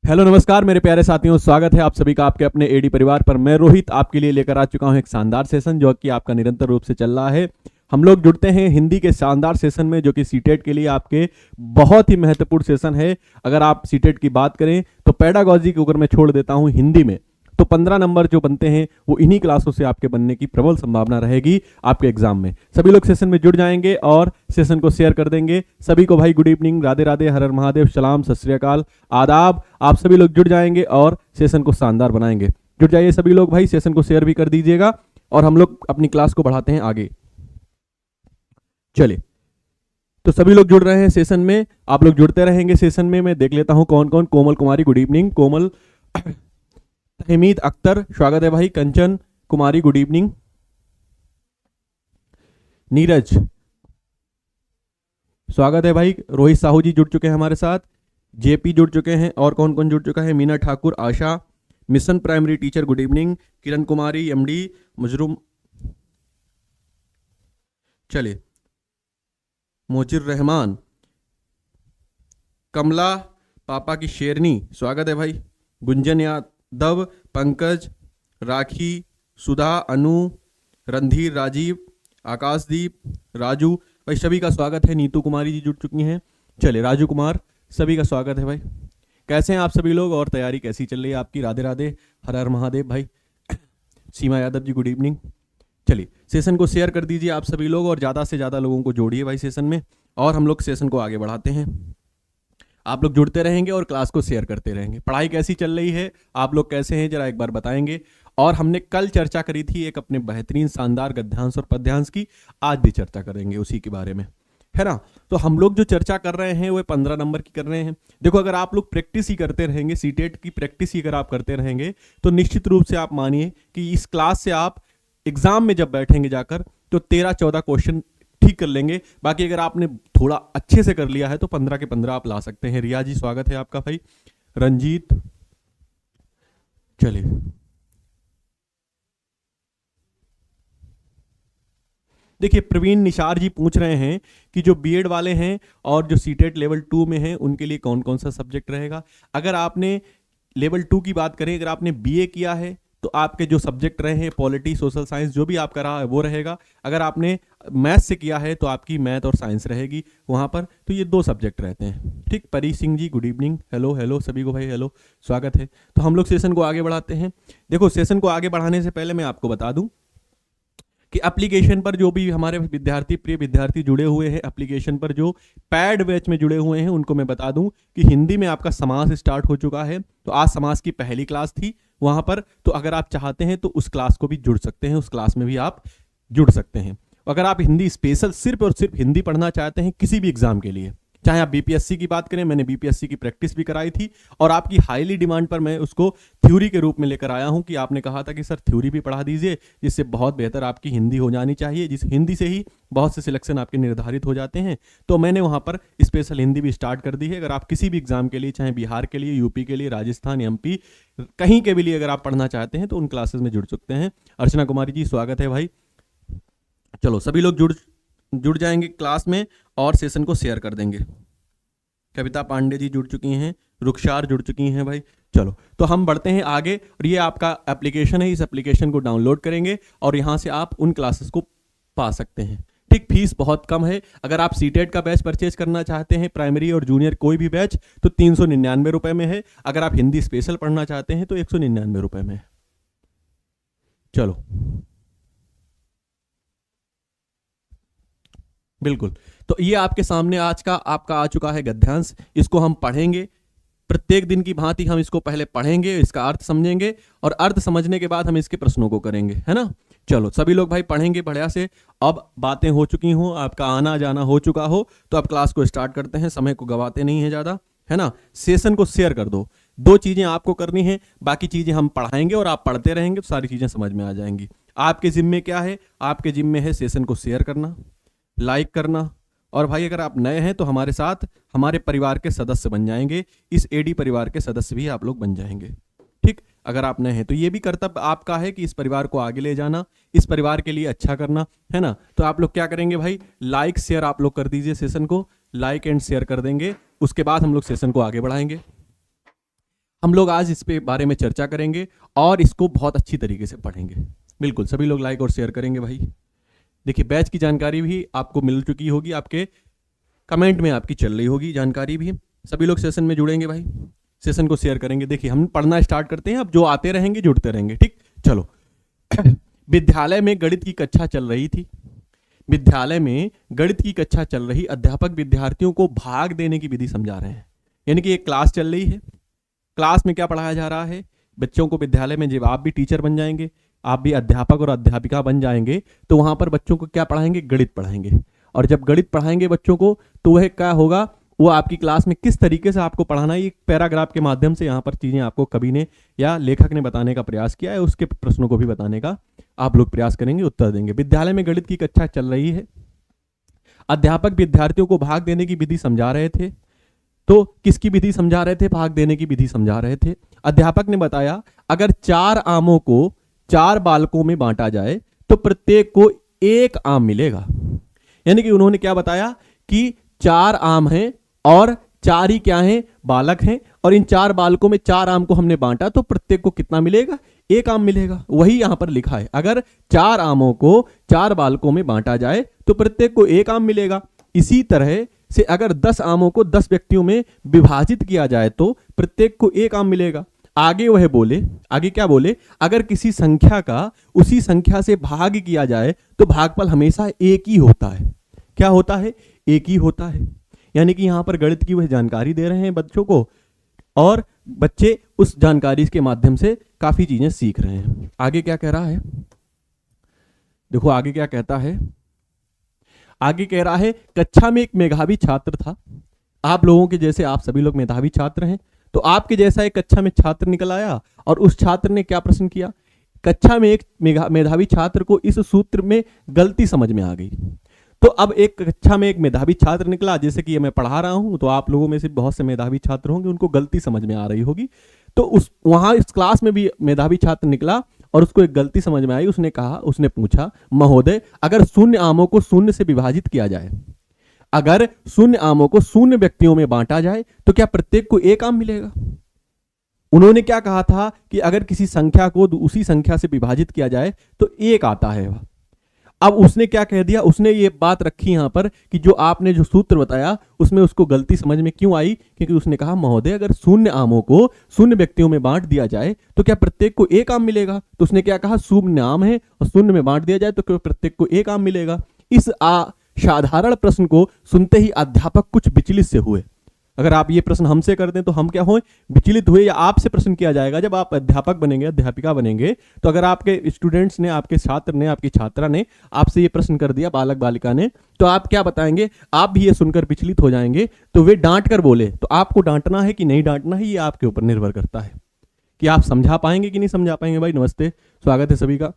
Hello नमस्कार मेरे प्यारे साथियों, स्वागत है आप सभी का आपके अपने एडी परिवार पर। मैं रोहित आपके लिए लेकर आ चुका हूं एक शानदार सेशन जो कि आपका निरंतर रूप से चल रहा है। हम लोग जुड़ते हैं हिंदी के शानदार सेशन में, जो कि सीटेट के लिए आपके बहुत ही महत्वपूर्ण सेशन है। अगर आप सीटेट की बात करें तो पेडागॉजी को अगर मैं छोड़ देता हूं हिंदी में, तो 15 नंबर जो बनते हैं वो इन्हीं क्लासों से आपके बनने की प्रबल संभावना रहेगी आपके एग्जाम में। सभी लोग सेशन में जुड़ जाएंगे और सेशन को शेयर कर देंगे। सभी को भाई गुड इवनिंग, राधे राधे, हर हर महादेव, सलाम, सत श्री अकाल, आदाब। आप सभी लोग जुड़ जाएंगे और सेशन को शानदार बनाएंगे। जुड़ जाइए सभी लोग भाई, सेशन को शेयर भी कर दीजिएगा और हम लोग अपनी क्लास को बढ़ाते हैं आगे। चलिए, तो सभी लोग जुड़ रहे हैं सेशन में, आप लोग जुड़ते रहेंगे सेशन में। मैं देख लेता हूं कौन कौन। कोमल कुमारी गुड इवनिंग, कोमल। तहमीद अख्तर स्वागत है भाई। कंचन कुमारी गुड इवनिंग। नीरज स्वागत है भाई। रोहित साहू जी जुड़ चुके हैं हमारे साथ। जेपी जुड़ चुके हैं। और कौन कौन जुड़ चुका है? Meena Thakur, Asha, mission primary teacher good evening, Kiran Kumari, MD Mujrum, चलिए, मोजिर रहमान, कमला, पापा की शेरनी स्वागत है भाई। गुंजन यादव, पंकज, राखी, सुधा, अनु, रणधीर, राजीव, आकाशदीप, राजू भाई, सभी का स्वागत है। नीतू कुमारी जी जुड़ चुकी हैं। चलिए, राजू कुमार, सभी का स्वागत है भाई। कैसे हैं आप सभी लोग और तैयारी कैसी चल रही है आपकी? राधे राधे, हर हर महादेव भाई। सीमा यादव जी गुड इवनिंग। चलिए, सेशन को शेयर कर दीजिए आप सभी लोग और ज़्यादा से ज़्यादा लोगों को जोड़िए भाई सेशन में, और हम लोग सेशन को आगे बढ़ाते हैं। आप लोग जुड़ते रहेंगे और क्लास को शेयर करते रहेंगे। पढ़ाई कैसी चल रही है, आप लोग कैसे हैं, जरा एक बार बताएंगे। और हमने कल चर्चा करी थी एक अपने बेहतरीन शानदार गद्यांश और पद्यांश की, आज भी चर्चा करेंगे उसी के बारे में, है ना। तो हम लोग जो चर्चा कर रहे हैं वो 15 नंबर की कर रहे हैं। देखो, अगर आप लोग प्रैक्टिस ही करते रहेंगे, सीटेट की प्रैक्टिस ही अगर आप करते रहेंगे, तो निश्चित रूप से आप मानिए कि इस क्लास से आप एग्जाम में जब बैठेंगे जाकर तो 13-14 क्वेश्चन ठीक कर लेंगे। बाकी अगर आपने थोड़ा अच्छे से कर लिया है तो 15 के 15 आप ला सकते हैं। रिया जी स्वागत है आपका भाई। रंजीत, चलिए, देखिए, प्रवीण निशार जी पूछ रहे हैं कि जो बीएड वाले हैं और जो सीटेट लेवल 2 में हैं उनके लिए कौन कौन सा सब्जेक्ट रहेगा। अगर आपने लेवल 2 की बात करें, अगर आपने बीए किया है तो आपके जो सब्जेक्ट रहे हैं पॉलिटी, सोशल साइंस, जो भी आपका रहा है वो रहेगा। अगर आपने मैथ से किया है तो आपकी मैथ और साइंस रहेगी वहाँ पर। तो ये 2 सब्जेक्ट रहते हैं, ठीक। परी Singh ji good evening, hello hello सभी को भाई, हेलो, स्वागत है। तो हम लोग सेशन को आगे बढ़ाते हैं। देखो, सेशन को आगे बढ़ाने से पहले मैं आपको बता दूं कि एप्लीकेशन पर जो भी हमारे विद्यार्थी, प्रिय विद्यार्थी जुड़े हुए हैं, एप्लीकेशन पर जो पैड बैच में जुड़े हुए हैं, उनको मैं बता दूं कि हिंदी में आपका समास स्टार्ट हो चुका है। तो आज समास की पहली क्लास थी वहां पर, तो अगर आप चाहते हैं तो उस क्लास को भी जुड़ सकते हैं, उस क्लास में भी आप जुड़ सकते हैं। अगर आप हिंदी स्पेशल सिर्फ और सिर्फ हिंदी पढ़ना चाहते हैं किसी भी एग्जाम के लिए, चाहे आप बीपीएससी की बात करें, मैंने बीपीएससी की प्रैक्टिस भी कराई थी और आपकी हाईली डिमांड पर मैं उसको थ्योरी के रूप में लेकर आया हूं कि आपने कहा था कि सर थ्योरी भी पढ़ा दीजिए, जिससे बहुत बेहतर आपकी हिंदी हो जानी चाहिए, जिस हिंदी से ही बहुत से सिलेक्शन आपके निर्धारित हो जाते हैं। तो मैंने वहां पर स्पेशल हिंदी भी स्टार्ट कर दी है। अगर आप किसी भी एग्जाम के लिए, चाहे बिहार के लिए, यूपी के लिए, राजस्थान, एमपी, कहीं के भी लिए अगर आप पढ़ना चाहते हैं तो उन क्लासेस में जुड़ सकते हैं। अर्चना कुमारी जी स्वागत है भाई। चलो, सभी लोग जुड़ जाएंगे क्लास में और सेशन को शेयर कर देंगे। कविता पांडे जी जुड़ चुकी हैं, रुखसार जुड़ चुकी हैं भाई। चलो, तो हम बढ़ते हैं आगे। और ये आपका एप्लीकेशन है, इस एप्लीकेशन को डाउनलोड करेंगे और यहाँ से आप उन क्लासेस को पा सकते हैं, ठीक। फीस बहुत कम है। अगर आप सीटेट का बैच परचेज करना चाहते हैं, प्राइमरी और जूनियर कोई भी बैच, तो 399 रुपए में है। अगर आप हिंदी स्पेशल पढ़ना चाहते हैं तो 199 रुपए में है। चलो, बिल्कुल। तो ये आपके सामने आज का आपका आ चुका है गद्यांश। इसको हम पढ़ेंगे प्रत्येक दिन की भांति। हम इसको पहले पढ़ेंगे, इसका अर्थ समझेंगे और अर्थ समझने के बाद हम इसके प्रश्नों को करेंगे, है ना। चलो, सभी लोग भाई पढ़ेंगे बढ़िया से। अब बातें हो चुकी हो, आपका आना जाना हो चुका हो, तो अब क्लास को स्टार्ट करते हैं। समय को गवाते नहीं है ज़्यादा, है ना। सेशन को शेयर कर दो। 2 चीज़ें आपको करनी है, बाकी चीज़ें हम पढ़ाएंगे और आप पढ़ते रहेंगे तो सारी चीज़ें समझ में आ जाएंगी। आपके जिम्मे क्या है? आपके जिम्मे है सेशन को शेयर करना, लाइक करना, और भाई अगर आप नए हैं तो हमारे साथ हमारे परिवार के सदस्य बन जाएंगे। इस एडी परिवार के सदस्य भी आप लोग बन जाएंगे, ठीक। अगर आप नए हैं तो ये भी कर्तव्य आपका है कि इस परिवार को आगे ले जाना, इस परिवार के लिए अच्छा करना, है ना। तो आप लोग क्या करेंगे भाई? लाइक शेयर आप लोग कर दीजिए, सेशन को लाइक एंड शेयर कर देंगे। उसके बाद हम लोग सेशन को आगे बढ़ाएंगे। हम लोग आज इस पे बारे में चर्चा करेंगे और इसको बहुत अच्छी तरीके से पढ़ेंगे। बिल्कुल सभी लोग लाइक और शेयर करेंगे भाई। देखिए बैच की जानकारी भी आपको मिल चुकी होगी, आपके कमेंट में आपकी चल रही होगी जानकारी भी। सभी लोग सेशन में जुड़ेंगे भाई, सेशन को शेयर करेंगे। देखिए हम पढ़ना स्टार्ट करते हैं, अब जो आते रहेंगे जुड़ते रहेंगे, ठीक। चलो विद्यालय में गणित की कक्षा चल रही थी। विद्यालय में गणित की कक्षा चल रही, अध्यापक विद्यार्थियों को भाग देने की विधि समझा रहे हैं। यानी कि एक क्लास चल रही है, क्लास में क्या पढ़ाया जा रहा है बच्चों को। विद्यालय में जब आप भी टीचर बन जाएंगे, आप भी अध्यापक और अध्यापिका बन जाएंगे, तो वहां पर बच्चों को क्या पढ़ाएंगे, गणित पढ़ाएंगे। और जब गणित पढ़ाएंगे बच्चों को, तो वह क्या होगा, वो आपकी क्लास में किस तरीके से आपको पढ़ाना है, एक पैराग्राफ के माध्यम से यहाँ पर चीजें आपको कवि ने या लेखक ने बताने का प्रयास किया है, उसके प्रश्नों को भी बताने का आप लोग प्रयास करेंगे, उत्तर देंगे। विद्यालय में गणित की कक्षा चल रही है, अध्यापक विद्यार्थियों को भाग देने की विधि समझा रहे थे। तो किसकी विधि समझा रहे थे, भाग देने की विधि समझा रहे थे। अध्यापक ने बताया अगर 4 आमों को 4 बालकों में बांटा जाए तो प्रत्येक को 1 आम मिलेगा। यानी कि उन्होंने क्या बताया कि 4 आम हैं और 4 ही क्या हैं, बालक हैं, और इन 4 बालकों में 4 आम को हमने बांटा तो प्रत्येक को कितना मिलेगा, 1 आम मिलेगा। वही यहां पर लिखा है, अगर 4 आमों को 4 बालकों में बांटा जाए तो प्रत्येक को 1 आम मिलेगा। इसी तरह से अगर 10 आमों को 10 व्यक्तियों में विभाजित किया जाए तो प्रत्येक को 1 आम मिलेगा। आगे वह बोले, आगे क्या बोले, अगर किसी संख्या का उसी संख्या से भाग किया जाए तो भागफल हमेशा एक ही होता है। क्या होता है, एक ही होता है। यानी कि यहां पर गणित की वह जानकारी दे रहे हैं बच्चों को, और बच्चे उस जानकारी के माध्यम से काफी चीजें सीख रहे हैं। आगे क्या कह रहा है, देखो आगे क्या कहता है। आगे कह रहा है कक्षा में एक मेधावी छात्र था। आप लोगों के जैसे आप सभी लोग मेधावी छात्र हैं, तो आपके जैसा एक कक्षा में छात्र निकल आया और उस छात्र ने क्या प्रश्न किया। कक्षा में एक मेधावी छात्र को इस सूत्र में गलती समझ में आ गई। तो अब एक कक्षा में एक मेधावी छात्र निकला, जैसे कि मैं पढ़ा रहा हूं, तो आप लोगों में से बहुत से मेधावी छात्र होंगे, उनको गलती समझ में आ रही होगी। तो उस वहां इस क्लास में भी मेधावी छात्र निकला और उसको एक गलती समझ में आई। उसने कहा, उसने पूछा, महोदय अगर 0 आमों को 0 से विभाजित किया जाए, अगर 0 आमों को 0 व्यक्तियों में बांटा जाए तो क्या प्रत्येक को 1 आम मिलेगा। उन्होंने क्या कहा था कि अगर किसी संख्या को उसी संख्या से विभाजित किया जाए तो 1 आता है। अब उसने क्या कह दिया, उसने ये बात रखी यहां पर कि जो आपने जो सूत्र बताया उसमें उसको गलती समझ में क्यों आई, क्योंकि उसने कहा महोदय अगर 0 आमों को 0 व्यक्तियों में बांट दिया जाए तो क्या प्रत्येक को 1 आम मिलेगा। तो उसने क्या कहा, 0 आम है और 0 में बांट दिया जाए तो क्या प्रत्येक को 1 आम मिलेगा। इस साधारण प्रश्न को सुनते ही अध्यापक कुछ विचलित से हुए। अगर आप ये प्रश्न हमसे कर दें तो हम क्या हों, विचलित हुए। या आपसे प्रश्न किया जाएगा जब आप अध्यापक बनेंगे, अध्यापिका बनेंगे, तो अगर आपके स्टूडेंट्स ने, आपके छात्र ने, आपकी छात्रा ने आपसे ये प्रश्न कर दिया, बालक बालिका ने, तो आप क्या बताएंगे, आप भी ये सुनकर विचलित हो जाएंगे। तो वे डांट कर बोले, तो आपको डांटना है कि नहीं डांटना है, ये आपके ऊपर निर्भर करता है कि आप समझा पाएंगे कि नहीं समझा पाएंगे। भाई नमस्ते, स्वागत है सभी का।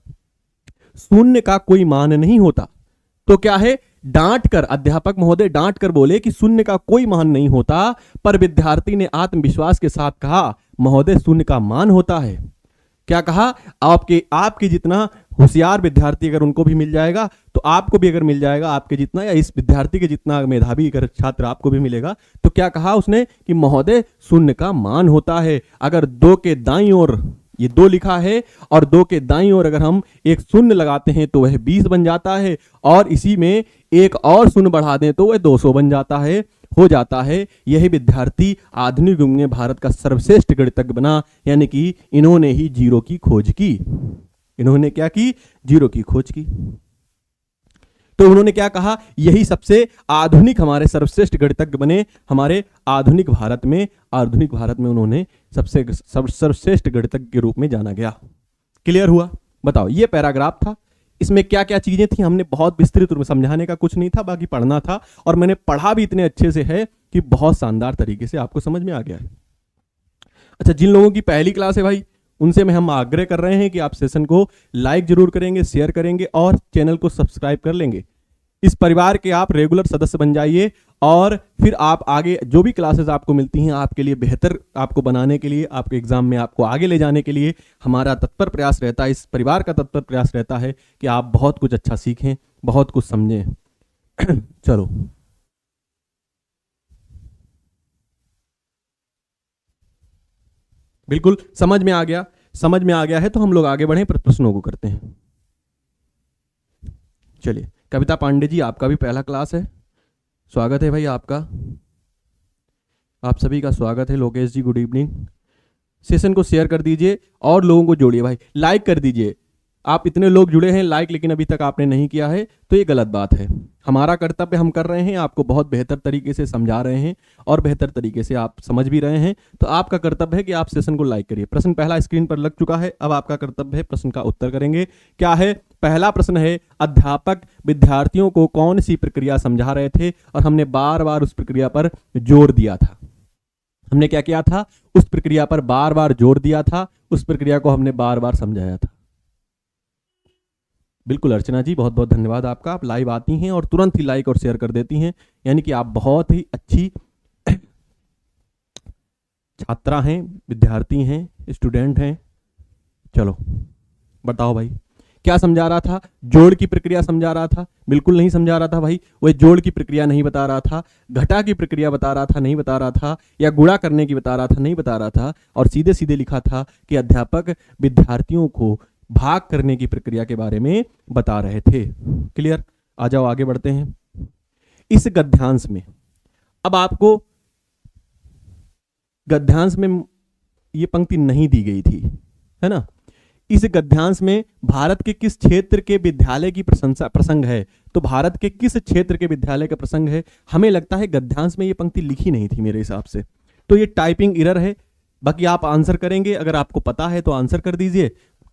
0 का कोई मान नहीं होता, तो क्या है, डांट कर, अध्यापक महोदय डांट कर बोले कि 0 का कोई मान नहीं होता, पर विद्यार्थी ने आत्मविश्वास के साथ कहा महोदय 0 का मान होता है। क्या कहा, आपके जितना होशियार विद्यार्थी अगर उनको भी मिल जाएगा तो आपको भी अगर मिल जाएगा आपके जितना, या इस विद्यार्थी के जितना मेधावी अगर छात्र आपको भी मिलेगा, तो क्या कहा उसने कि महोदय 0 का मान होता है। अगर 2 के दाईं ओर, ये 2 लिखा है, और 2 के दाईं ओर अगर हम एक 0 लगाते हैं तो वह 20 बन जाता है, और इसी में एक और 0 बढ़ा दें तो वह 200 बन जाता है, हो जाता है। यही विद्यार्थी आधुनिक युग में भारत का सर्वश्रेष्ठ गणितज्ञ बना। यानी कि इन्होंने ही जीरो की खोज की। इन्होंने क्या की, जीरो की खोज की। तो उन्होंने क्या कहा, यही सबसे आधुनिक हमारे सर्वश्रेष्ठ गणितज्ञ बने हमारे आधुनिक भारत में। आधुनिक भारत में उन्होंने सबसे सर्वश्रेष्ठ गणितज्ञ के रूप में जाना गया। क्लियर हुआ। बताओ, ये पैराग्राफ था, इसमें क्या क्या चीजें थी, हमने बहुत विस्तृत रूप में, समझाने का कुछ नहीं था, बाकी पढ़ना था, और मैंने पढ़ा भी इतने अच्छे से है कि बहुत शानदार तरीके से आपको समझ में आ गया है। अच्छा, जिन लोगों की पहली क्लास है भाई, उनसे मैं हम आग्रह कर रहे हैं कि आप सेशन को लाइक जरूर करेंगे, शेयर करेंगे और चैनल को सब्सक्राइब कर लेंगे। इस परिवार के आप रेगुलर सदस्य बन जाइए, और फिर आप आगे जो भी क्लासेस आपको मिलती हैं आपके लिए बेहतर आपको बनाने के लिए, आपके एग्जाम में आपको आगे ले जाने के लिए हमारा तत्पर प्रयास रहता है। इस परिवार का तत्पर प्रयास रहता है कि आप बहुत कुछ अच्छा सीखें, बहुत कुछ समझें। चलो, बिल्कुल समझ में आ गया, समझ में आ गया है तो हम लोग आगे बढ़े, प्रश्नों को करते हैं। चलिए, कविता पांडे जी आपका भी पहला क्लास है, स्वागत है भाई आपका, आप सभी का स्वागत है। लोकेश जी गुड इवनिंग। सेशन को शेयर कर दीजिए और लोगों को जोड़िए भाई, लाइक कर दीजिए। आप इतने लोग जुड़े हैं लाइक, लेकिन अभी तक आपने नहीं किया है तो ये गलत बात है। हमारा कर्तव्य हम कर रहे हैं, आपको बहुत बेहतर तरीके से समझा रहे हैं और बेहतर तरीके से आप समझ भी रहे हैं, तो आपका कर्तव्य है कि आप सेशन को लाइक करिए। प्रश्न पहला स्क्रीन पर लग चुका है, अब आपका कर्तव्य है प्रश्न का उत्तर करेंगे। क्या है? पहला प्रश्न है, अध्यापक विद्यार्थियों को कौन सी प्रक्रिया समझा रहे थे, और हमने बार बार उस प्रक्रिया पर जोर दिया था। हमने क्या किया था? उस प्रक्रिया पर बार बार जोर दिया था, उस प्रक्रिया को हमने बार बार समझाया था। बिल्कुल अर्चना जी, बहुत बहुत धन्यवाद आपका, आप लाइव आती हैं और तुरंत ही लाइक और शेयर कर देती हैं, यानी कि आप बहुत ही अच्छी छात्रा हैं, विद्यार्थी हैं, स्टूडेंट हैं। चलो बताओ भाई, क्या समझा रहा था? जोड़ की प्रक्रिया समझा रहा था? बिल्कुल नहीं समझा रहा था भाई, वह जोड़ की प्रक्रिया नहीं बता रहा था, घटा की प्रक्रिया बता रहा था नहीं बता रहा था, या गुणा करने की बता रहा था नहीं बता रहा था, और सीधे सीधे लिखा था कि अध्यापक विद्यार्थियों को भाग करने की प्रक्रिया के बारे में बता रहे थे। क्लियर? आ जाओ आगे बढ़ते हैं। इस गद्यांश में, अब आपको गद्यांश में ये पंक्ति नहीं दी गई थी, है ना? इस गद्यांश में भारत के किस क्षेत्र के विद्यालय की प्रशंसा प्रसंग है? तो भारत के किस क्षेत्र के विद्यालय का प्रसंग है? हमें लगता है गद्यांश में ये पंक्ति लिखी नहीं थी मेरे हिसाब से, तो ये टाइपिंग एरर है। बाकी आप आंसर करेंगे, अगर आपको पता है तो आंसर कर दीजिए,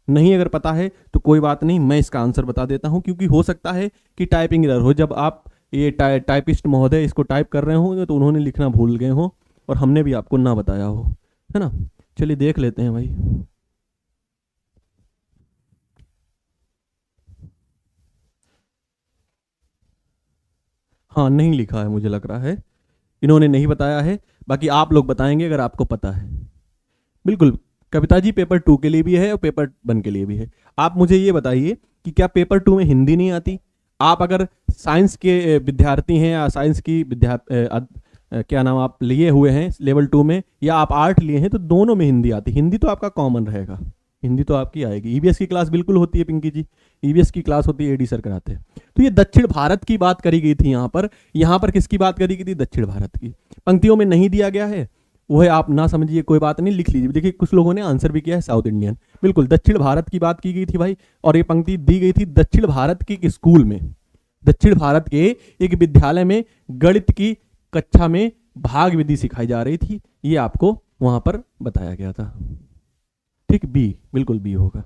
नहीं अगर पता है तो कोई बात नहीं, मैं इसका आंसर बता देता हूं, क्योंकि हो सकता है कि टाइपिंग एरर हो। जब आप ये टाइपिस्ट महोदय इसको टाइप कर रहे होंगे तो उन्होंने लिखना भूल गए हो और हमने भी आपको ना बताया हो, है ना? चलिए देख लेते हैं भाई। हाँ नहीं लिखा है, मुझे लग रहा है इन्होंने नहीं बताया है, बाकी आप लोग बताएंगे अगर आपको पता है। बिल्कुल कविता जी, पेपर 2 के लिए भी है और पेपर 1 के लिए भी है। आप मुझे ये बताइए कि क्या पेपर 2 में हिंदी नहीं आती? आप अगर साइंस के विद्यार्थी हैं या साइंस की क्या नाम आप लिए हुए हैं लेवल 2 में, या आप आर्ट लिए हैं, तो दोनों में हिंदी आती। हिंदी तो आपका कॉमन रहेगा, हिंदी तो आपकी आएगी। ईवीएस की क्लास बिल्कुल होती है पिंकी जी, ईवीएस की क्लास होती है, एडी सर कराते हैं। तो ये दक्षिण भारत की बात करी गई थी यहाँ पर किसकी बात करी गई थी? दक्षिण भारत की। पंक्तियों में नहीं दिया गया है, वो है, आप ना समझिए, कोई बात नहीं, लिख लीजिए। देखिए कुछ लोगों ने आंसर भी किया है साउथ इंडियन, बिल्कुल दक्षिण भारत की बात की गई थी भाई, और ये पंक्ति दी गई थी दक्षिण भारत के एक स्कूल में, दक्षिण भारत के एक विद्यालय में गणित की कक्षा में भाग विधि सिखाई जा रही थी, ये आपको वहां पर बताया गया था। ठीक, बी, बिल्कुल बी होगा।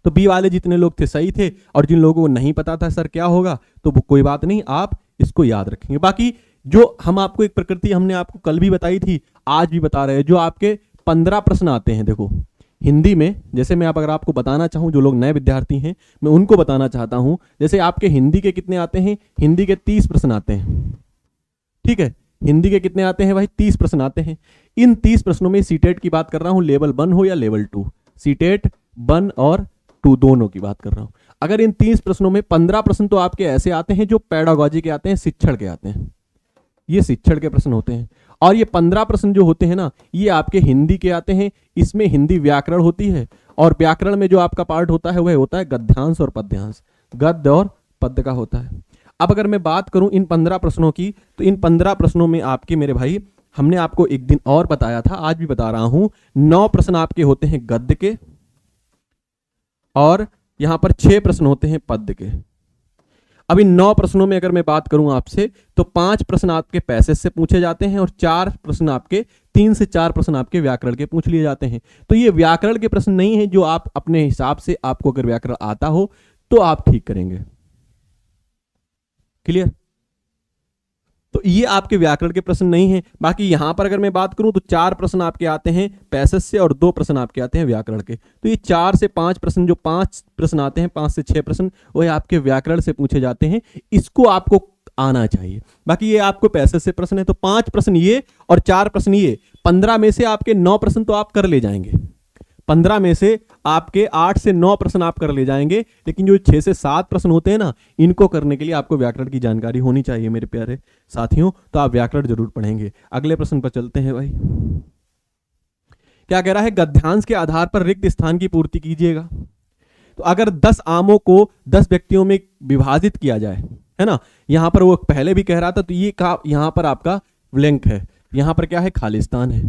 तो बी वाले जितने लोग थे सही थे, और जिन लोगों को नहीं पता था सर क्या होगा, तो कोई बात नहीं, आप इसको याद रखेंगे। बाकी जो हम आपको एक प्रकृति हमने आपको कल भी बताई थी, आज भी बता रहे हैं, जो आपके 15 प्रश्न आते हैं, देखो हिंदी में, जैसे मैं अगर आपको बताना चाहूं, जो लोग नए विद्यार्थी हैं मैं उनको बताना चाहता हूं, जैसे आपके हिंदी के कितने आते हैं? हिंदी के 30 प्रश्न आते हैं, ठीक है? हिंदी के कितने आते हैं भाई? 30 प्रश्न आते हैं। इन 30 प्रश्नों में सीटेट की बात कर रहा हूं, लेवल 1 हो या लेवल 2, सीटेट 1 और 2 दोनों की बात कर रहा हूं। अगर इन 30 प्रश्नों में 15 प्रश्न तो आपके ऐसे आते हैं जो पेडागोजी के आते हैं, शिक्षण के आते हैं, ये शिक्षण के प्रश्न होते हैं, और ये 15 प्रश्न जो होते हैं ना, ये आपके हिंदी के आते हैं। इसमें हिंदी व्याकरण होती है, और व्याकरण में जो आपका पार्ट होता है वह होता है गद्यांश और पद्यांश, गद्य और पद्य का होता है। अब अगर मैं बात करूं इन 15 प्रश्नों की, तो इन 15 प्रश्नों में आपके मेरे भाई, हमने आपको एक दिन और बताया था, आज भी बता रहा हूं, 9 प्रश्न आपके होते हैं गद्य के, और यहां पर 6 प्रश्न होते हैं पद्य के। अब इन 9 प्रश्नों में अगर मैं बात करूं आपसे, तो 5 प्रश्न आपके पैसेज से पूछे जाते हैं, और 4 प्रश्न आपके 3 से 4 प्रश्न आपके व्याकरण के पूछ लिए जाते हैं। तो ये व्याकरण के प्रश्न नहीं है जो आप अपने हिसाब से, आपको अगर व्याकरण आता हो तो आप ठीक करेंगे। क्लियर? तो ये आपके व्याकरण के प्रश्न नहीं है। बाकी यहां पर अगर मैं बात करूं तो 4 प्रश्न आपके आते हैं पैसेज से, और 2 प्रश्न आपके आते हैं व्याकरण के। तो ये 4 से 5 प्रश्न, जो 5 प्रश्न आते हैं, 5 से 6 प्रश्न, वो आपके व्याकरण से पूछे जाते हैं, इसको आपको आना चाहिए। बाकी ये आपको पैसेज से प्रश्न है, तो 5 प्रश्न ये और 4 प्रश्न ये, 15 में से आपके 9 प्रश्न तो आप कर ले जाएंगे, 15 में से आपके 8 से 9 प्रश्न आप कर ले जाएंगे। लेकिन जो 6 से 7 प्रश्न होते हैं ना, इनको करने के लिए आपको व्याकरण की जानकारी होनी चाहिए मेरे प्यारे साथियों, तो आप व्याकरण जरूर पढ़ेंगे। अगले प्रश्न पर चलते हैं भाई। क्या कह रहा है, गद्यांश के आधार पर रिक्त स्थान की पूर्ति कीजिएगा। तो अगर 10 आमों को 10 व्यक्तियों में विभाजित किया जाए, है ना, यहां पर वो पहले भी कह रहा था, तो ये यहां पर आपका ब्लैंक है, यहां पर क्या है, खालिस्तान है,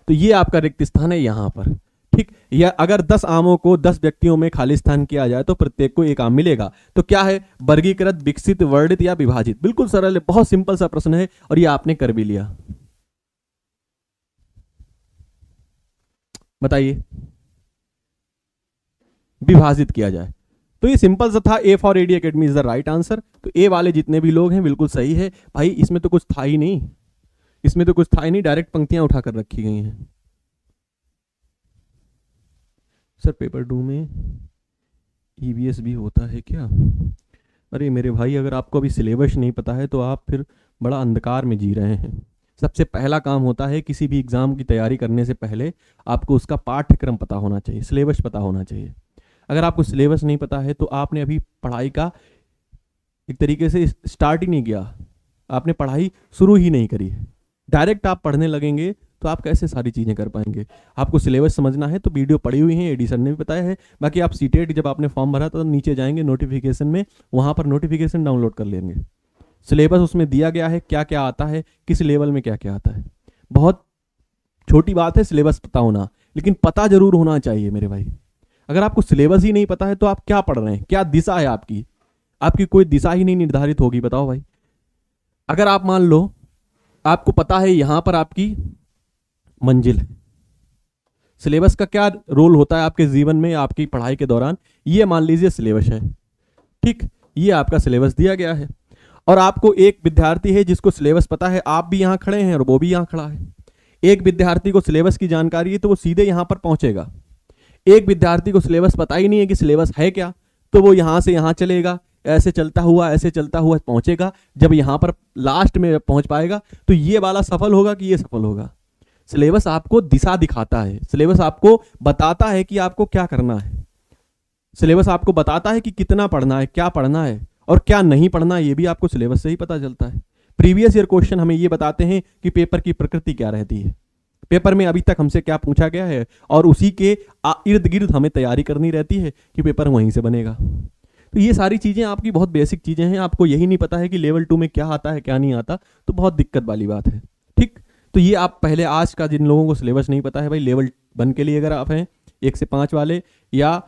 तो ये आपका रिक्त स्थान है यहां पर, ठीक। या अगर 10 आमों को 10 व्यक्तियों में खालिस्तान किया जाए तो प्रत्येक को एक आम मिलेगा। तो क्या है, वर्गीकृत, विकसित, वर्णित या विभाजित। बिल्कुल सरल है, बहुत सिंपल सा प्रश्न है और ये आपने कर भी लिया। बताइए, विभाजित किया जाए, तो ये सिंपल सा था। A for AD academy is the right answer. तो ए वाले जितने भी लोग हैं बिल्कुल सही है भाई, इसमें तो कुछ था ही नहीं, इसमें तो कुछ था ही नहीं, डायरेक्ट पंक्तियां उठाकर रखी गई हैं। सर पेपर 2 में ईवीएस भी होता है क्या? अरे मेरे भाई, अगर आपको अभी सिलेबस नहीं पता है तो आप फिर बड़ा अंधकार में जी रहे हैं। सबसे पहला काम होता है किसी भी एग्जाम की तैयारी करने से पहले आपको उसका पाठ्यक्रम पता होना चाहिए, सिलेबस पता होना चाहिए। अगर आपको सिलेबस नहीं पता है तो आपने अभी पढ़ाई का एक तरीके से स्टार्ट ही नहीं किया, आपने पढ़ाई शुरू ही नहीं करी। डायरेक्ट आप पढ़ने लगेंगे तो आप कैसे सारी चीज़ें कर पाएंगे। आपको सिलेबस समझना है तो वीडियो पड़ी हुई है, एडिशन ने भी बताया है। बाकी आप सीटेट जब आपने फॉर्म भरा तो नीचे जाएंगे नोटिफिकेशन में, वहाँ पर नोटिफिकेशन डाउनलोड कर लेंगे। सिलेबस उसमें दिया गया है, क्या क्या आता है, किस लेवल में क्या क्या आता है। बहुत छोटी बात है सिलेबस पता होना, लेकिन पता जरूर होना चाहिए मेरे भाई। अगर आपको सिलेबस ही नहीं पता है तो आप क्या पढ़ रहे हैं, क्या दिशा है आपकी, आपकी कोई दिशा ही नहीं निर्धारित होगी। बताओ भाई, अगर आप मान लो आपको पता है यहां पर आपकी मंजिल है, सिलेबस का क्या रोल होता है आपके जीवन में, आपकी पढ़ाई के दौरान, ये मान लीजिए सिलेबस है, ठीक। ये आपका सिलेबस दिया गया है और आपको एक विद्यार्थी है जिसको सिलेबस पता है, आप भी यहां खड़े हैं और वो भी यहां खड़ा है। एक विद्यार्थी को सिलेबस की जानकारी है तो वो सीधे यहां पर पहुंचेगा। एक विद्यार्थी को सिलेबस पता ही नहीं है कि सिलेबस है क्या, तो वो यहां से यहां चलेगा, ऐसे चलता हुआ पहुंचेगा। जब यहां पर लास्ट में पहुंच पाएगा तो ये वाला सफल होगा कि ये सफल होगा। सिलेबस आपको दिशा दिखाता है, सिलेबस आपको बताता है कि आपको क्या करना है, सिलेबस आपको बताता है कि कितना पढ़ना है, क्या पढ़ना है और क्या नहीं पढ़ना है। ये भी आपको सिलेबस से ही पता चलता है। प्रीवियस ईयर क्वेश्चन हमें ये बताते हैं कि पेपर की प्रकृति क्या रहती है, पेपर में अभी तक हमसे क्या पूछा गया है, और उसी के इर्द गिर्द हमें तैयारी करनी रहती है कि पेपर वहीं से बनेगा। तो ये सारी चीज़ें आपकी बहुत बेसिक चीज़ें हैं। आपको यही नहीं पता है कि लेवल 2 में क्या आता है क्या नहीं आता, तो बहुत दिक्कत वाली बात है, ठीक। तो ये आप पहले, आज का जिन लोगों को सिलेबस नहीं पता है भाई, लेवल 1 के लिए अगर आप हैं 1 से 5 वाले या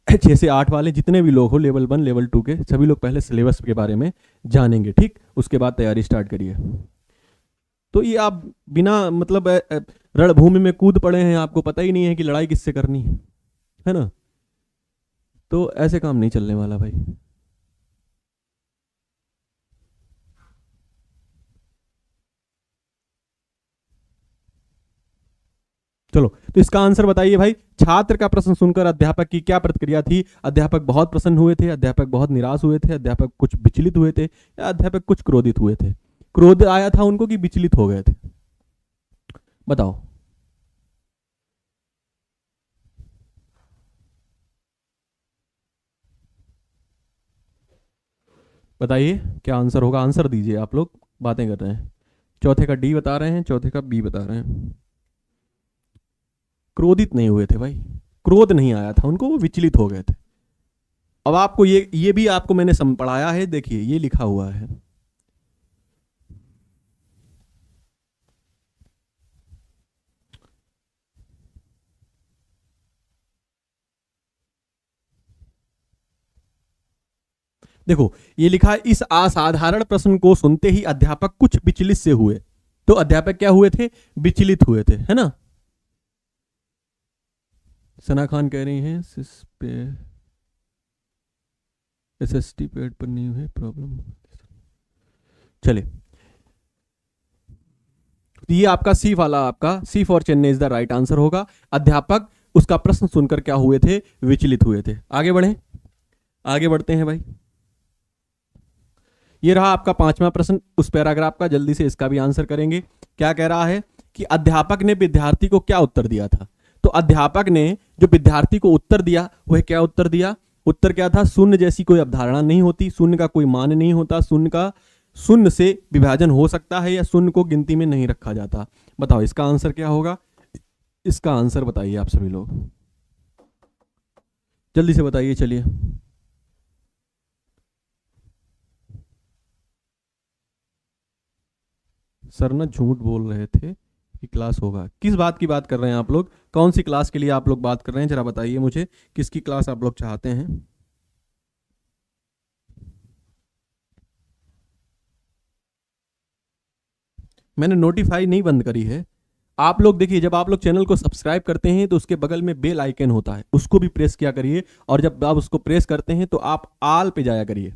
6 से 8 वाले, जितने भी लोग हो लेवल 1 लेवल 2 के, सभी लोग पहले सिलेबस के बारे में जानेंगे, ठीक। उसके बाद तैयारी स्टार्ट करिए। तो ये आप बिना मतलब रणभूमि में कूद पड़े हैं, आपको पता ही नहीं है कि लड़ाई किससे करनी है ना, तो ऐसे काम नहीं चलने वाला भाई। चलो, तो इसका आंसर बताइए भाई। छात्र का प्रश्न सुनकर अध्यापक की क्या प्रतिक्रिया थी? अध्यापक बहुत प्रसन्न हुए थे, अध्यापक बहुत निराश हुए थे, अध्यापक कुछ विचलित हुए थे, या अध्यापक कुछ क्रोधित हुए थे? क्रोध आया था उनको कि विचलित हो गए थे? बताओ। बताइए क्या आंसर होगा, आंसर दीजिए। आप लोग बातें कर रहे हैं, चौथे का डी बता रहे हैं, चौथे का बी बता रहे हैं। क्रोधित नहीं हुए थे भाई, क्रोध नहीं आया था उनको, वो विचलित हो गए थे। अब आपको ये भी आपको मैंने पढ़ाया है, देखिए ये लिखा हुआ है। देखो ये लिखा है, इस असाधारण प्रश्न को सुनते ही अध्यापक कुछ विचलित से हुए। तो अध्यापक क्या हुए थे? विचलित हुए थे, है ना। सना खान कह रही हैं एसएसटी पेड पर नहीं हुए प्रॉब्लम। चले, तो ये आपका सी वाला, आपका C for Chennai is the right answer होगा। अध्यापक उसका प्रश्न सुनकर क्या हुए थे? विचलित हुए थे। आगे बढ़े, आगे बढ़ते हैं भाई। ये रहा आपका 5वां प्रश्न उस पैराग्राफ का, जल्दी से इसका भी आंसर करेंगे। क्या कह रहा है कि अध्यापक ने विद्यार्थी को क्या उत्तर दिया था? तो अध्यापक ने जो विद्यार्थी को उत्तर दिया वह क्या उत्तर दिया? उत्तर क्या था? शून्य जैसी कोई अवधारणा नहीं होती, शून्य का कोई मान नहीं होता, शून्य से विभाजन हो सकता है, या शून्य को गिनती में नहीं रखा जाता। बताओ इसका आंसर क्या होगा? इसका आंसर बताइए आप सभी लोग, जल्दी से बताइए। चलिए, सर ना झूठ बोल रहे थे कि क्लास होगा। किस बात की बात कर रहे हैं आप लोग? कौन सी क्लास के लिए आप लोग बात कर रहे हैं? जरा बताइए मुझे, किसकी क्लास आप लोग चाहते हैं? मैंने नोटिफाई नहीं बंद करी है। आप लोग देखिए, जब आप लोग चैनल को सब्सक्राइब करते हैं तो उसके बगल में बेल आइकन होता है, उसको भी प्रेस किया करिए। और जब आप उसको प्रेस करते हैं तो आप आल पे जाया करिए,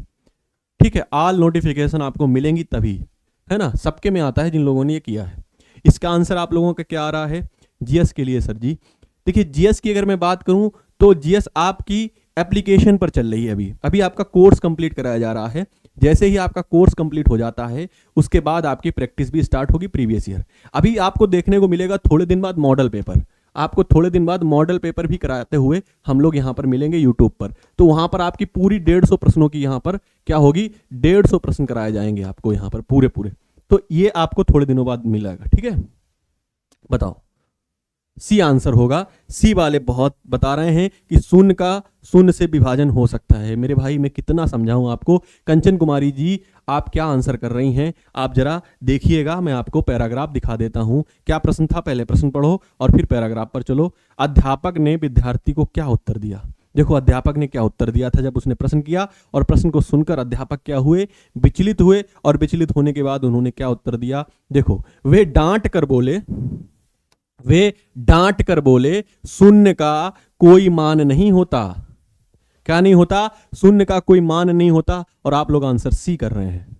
ठीक है? आल नोटिफिकेशन आपको मिलेंगी तभी, है ना? सबके में आता है जिन लोगों ने ये किया है। इसका आंसर आप लोगों का क्या आ रहा है? जीएस के लिए सर जी। देखिए, जीएस की अगर मैं बात करूं तो जीएस आपकी एप्लीकेशन पर चल रही है। अभी अभी आपका कोर्स कंप्लीट कराया जा रहा है। जैसे ही आपका कोर्स कंप्लीट हो जाता है उसके बाद आपकी प्रैक्टिस भी स्टार्ट होगी प्रीवियस ईयर। अभी आपको देखने को मिलेगा थोड़े दिन बाद मॉडल पेपर, आपको थोड़े दिन बाद मॉडल पेपर भी कराते हुए हम लोग यहाँ पर मिलेंगे यूट्यूब पर। तो वहां पर आपकी पूरी 150 प्रश्नों की यहाँ पर क्या होगी, 150 प्रश्न कराए जाएंगे आपको यहाँ पर पूरे पूरे। तो ये आपको थोड़े दिनों बाद मिलेगा, ठीक है? बताओ, सी आंसर होगा। सी वाले बहुत बता रहे हैं कि शून्य का शून्य से विभाजन हो सकता है। मेरे भाई मैं कितना समझाऊं आपको। कंचन कुमारी जी, आप क्या आंसर कर रही हैं? आप जरा देखिएगा, मैं आपको पैराग्राफ दिखा देता हूं। क्या प्रश्न था, पहले प्रश्न पढ़ो और फिर पैराग्राफ पर चलो। अध्यापक ने विद्यार्थी को क्या उत्तर दिया? देखो, अध्यापक ने क्या उत्तर दिया था जब उसने प्रश्न किया, और प्रश्न को सुनकर अध्यापक क्या हुए, विचलित हुए। और विचलित होने के बाद उन्होंने क्या उत्तर दिया? देखो, वे डांट कर बोले शून्य का कोई मान नहीं होता। क्या नहीं होता? शून्य का कोई मान नहीं होता। और आप लोग आंसर सी कर रहे हैं,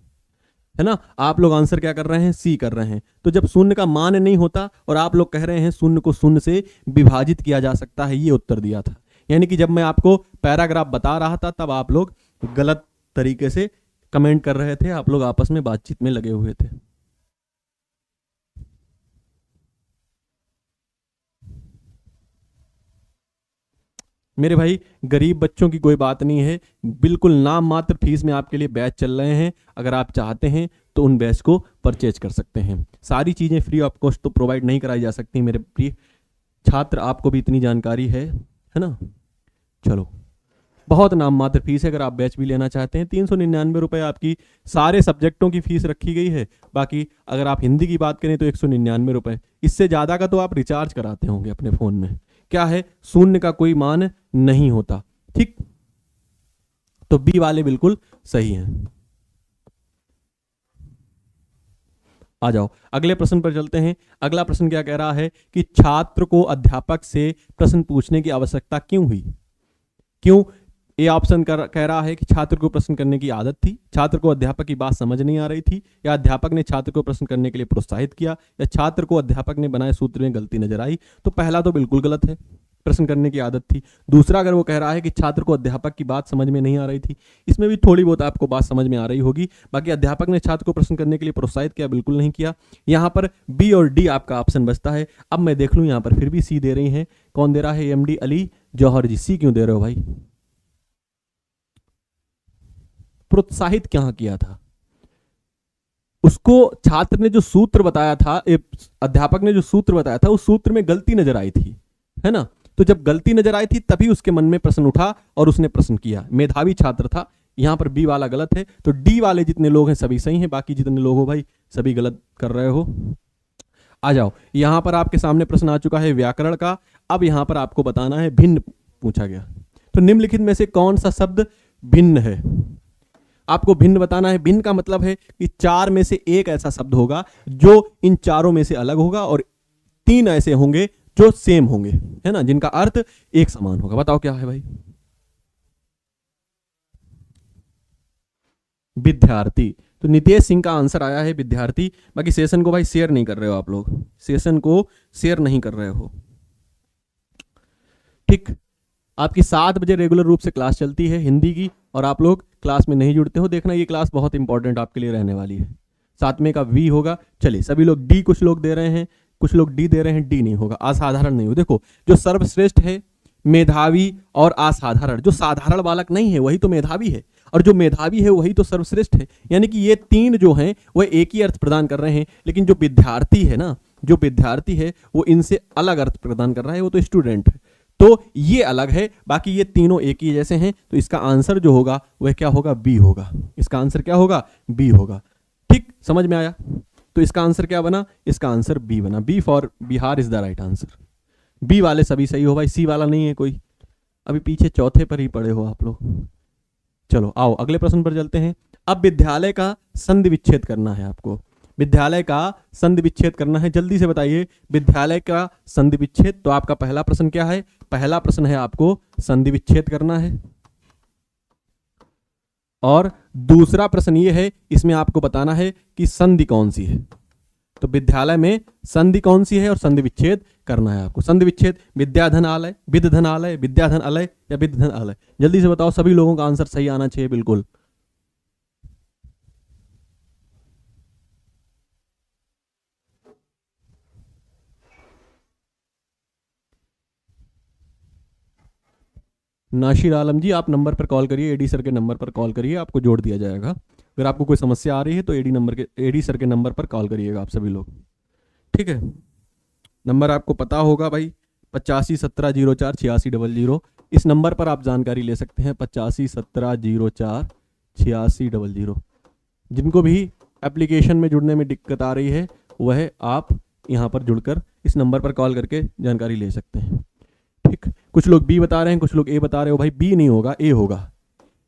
है ना? आप लोग आंसर क्या कर रहे हैं? सी कर रहे हैं। तो जब शून्य का मान नहीं होता और आप लोग कह रहे हैं शून्य को शून्य से विभाजित किया जा सकता है, ये उत्तर दिया था। यानी कि जब मैं आपको पैराग्राफ बता रहा था तब आप लोग गलत तरीके से कमेंट कर रहे थे, आप लोग आपस में बातचीत में लगे हुए थे। मेरे भाई, गरीब बच्चों की कोई बात नहीं है। बिल्कुल नाम मात्र फीस में आपके लिए बैच चल रहे हैं। अगर आप चाहते हैं तो उन बैच को परचेज कर सकते हैं। सारी चीज़ें फ्री ऑफ कॉस्ट तो प्रोवाइड नहीं कराई जा सकती मेरे प्रिय छात्र, आपको भी इतनी जानकारी है ना? चलो, बहुत नाम मात्र फीस है। अगर आप बैच भी लेना चाहते हैं, 399 रुपये आपकी सारे सब्जेक्टों की फीस रखी गई है। बाकी अगर आप हिंदी की बात करें तो 199 रुपये। इससे ज़्यादा का तो आप रिचार्ज कराते होंगे अपने फ़ोन में। क्या है? शून्य का कोई मान नहीं होता, ठीक? तो बी वाले बिल्कुल सही हैं। आ जाओ, अगले प्रश्न पर चलते हैं। अगला प्रश्न क्या कह रहा है कि छात्र को अध्यापक से प्रश्न पूछने की आवश्यकता क्यों हुई? क्यों? ए ऑप्शन कह रहा है कि छात्र को प्रश्न करने की आदत थी, छात्र को अध्यापक की बात समझ नहीं आ रही थी, या अध्यापक ने छात्र को प्रश्न करने के लिए प्रोत्साहित किया, या छात्र को अध्यापक ने बनाए सूत्र में गलती नजर आई। तो पहला तो बिल्कुल गलत है, प्रश्न करने की आदत थी। दूसरा, अगर वो कह रहा है कि छात्र को अध्यापक की बात समझ में नहीं आ रही थी, इसमें भी थोड़ी बहुत आपको बात समझ में आ रही होगी। बाकी अध्यापक ने छात्र को प्रश्न करने के लिए प्रोत्साहित किया, बिल्कुल नहीं किया। यहाँ पर बी और डी आपका ऑप्शन बचता है। अब मैं देख लूँ यहाँ पर फिर भी सी दे रही हैं। कौन दे रहा है? एमडी अली जौहर जी। सी क्यों दे रहे हो भाई? प्रोत्साहित क्या किया था? उसको छात्र ने जो सूत्र बताया था, अध्यापक ने जो सूत्र बताया था, उस सूत्र में गलती नजर आई थी, है ना? तो जब गलती नजर आई थी तभी उसके मन में प्रश्न उठा और उसने प्रश्न किया। मेधावी छात्र था। यहां पर बी वाला गलत है। तो डी वाले जितने लोग हैं सभी सही हैं, बाकी जितने लोग हो भाई सभी गलत कर रहे हो। आ जाओ, यहां पर आपके सामने प्रश्न आ चुका है व्याकरण का। अब यहां पर आपको बताना है, भिन्न पूछा गया। तो निम्नलिखित में से कौन सा शब्द भिन्न है? आपको भिन्न बताना है। भिन्न का मतलब है कि चार में से एक ऐसा शब्द होगा जो इन चारों में से अलग होगा, और तीन ऐसे होंगे जो सेम होंगे, है ना, जिनका अर्थ एक समान होगा। बताओ क्या है भाई? विद्यार्थी। तो नितेश सिंह का आंसर आया है विद्यार्थी। बाकी सेशन को भाई शेयर नहीं कर रहे हो आप लोग, सेशन को शेयर नहीं कर रहे हो, ठीक? आपकी 7 बजे रेगुलर रूप से क्लास चलती है हिंदी की, और आप लोग क्लास में नहीं जुड़ते हो। देखना, ये क्लास बहुत इंपॉर्टेंट आपके लिए रहने वाली है। 7वें का वी होगा। चलिए, सभी लोग डी, कुछ लोग दे रहे हैं, कुछ लोग डी दे रहे हैं। डी नहीं होगा, असाधारण नहीं हो। देखो, जो सर्वश्रेष्ठ है, मेधावी और असाधारण, जो साधारण बालक नहीं है वही तो मेधावी है, और जो मेधावी है वही तो सर्वश्रेष्ठ है। यानी कि ये तीन जो हैं वह एक ही अर्थ प्रदान कर रहे हैं। लेकिन जो विद्यार्थी है ना, जो विद्यार्थी है वो इनसे अलग अर्थ प्रदान कर रहा है, वो तो स्टूडेंट है, तो ये अलग है, बाकी ये तीनों एक ही जैसे हैं। तो इसका आंसर जो होगा वह क्या होगा, बी होगा। इसका आंसर क्या होगा, बी होगा। ठीक, समझ में आया? तो इसका आंसर क्या बना, इसका आंसर बी बना। B for Bihar is the right answer. B वाले सभी सही हो भाई, सी वाला नहीं है कोई। अभी पीछे चौथे पर ही पड़े हो आप लोग। चलो आओ अगले प्रश्न पर चलते हैं। अब विद्यालय का संधि विच्छेद करना है आपको। विद्यालय का संधि विच्छेद करना है, जल्दी से बताइए विद्यालय का संधि विच्छेद। तो आपका पहला प्रश्न क्या है, पहला प्रश्न है आपको संधि विच्छेद करना है। और दूसरा प्रश्न ये है, इसमें आपको बताना है कि संधि कौन सी है। तो विद्यालय में संधि कौन सी है और संधि विच्छेद करना है आपको। संधि विच्छेद विद्याधन आलय, विद्धन आलय, विद्याधन आलय या विद्धन आलय, जल्दी से बताओ। सभी लोगों का आंसर सही आना चाहिए बिल्कुल। नाशिर आलम जी, आप नंबर पर कॉल करिए, एडी सर के नंबर पर कॉल करिए, आपको जोड़ दिया जाएगा। अगर आपको कोई समस्या आ रही है तो एडी सर के नंबर पर कॉल करिएगा आप सभी लोग, ठीक है। नंबर आपको पता होगा भाई, 8517048600। इस नंबर पर आप जानकारी ले सकते हैं, 8517048600। जिनको भी एप्लीकेशन में जुड़ने में दिक्कत आ रही है वह आप यहाँ पर जुड़कर इस नंबर पर कॉल करके जानकारी ले सकते हैं, ठीक। कुछ लोग बी बता रहे हैं, कुछ लोग ए बता रहे हो। भाई बी नहीं होगा, ए होगा।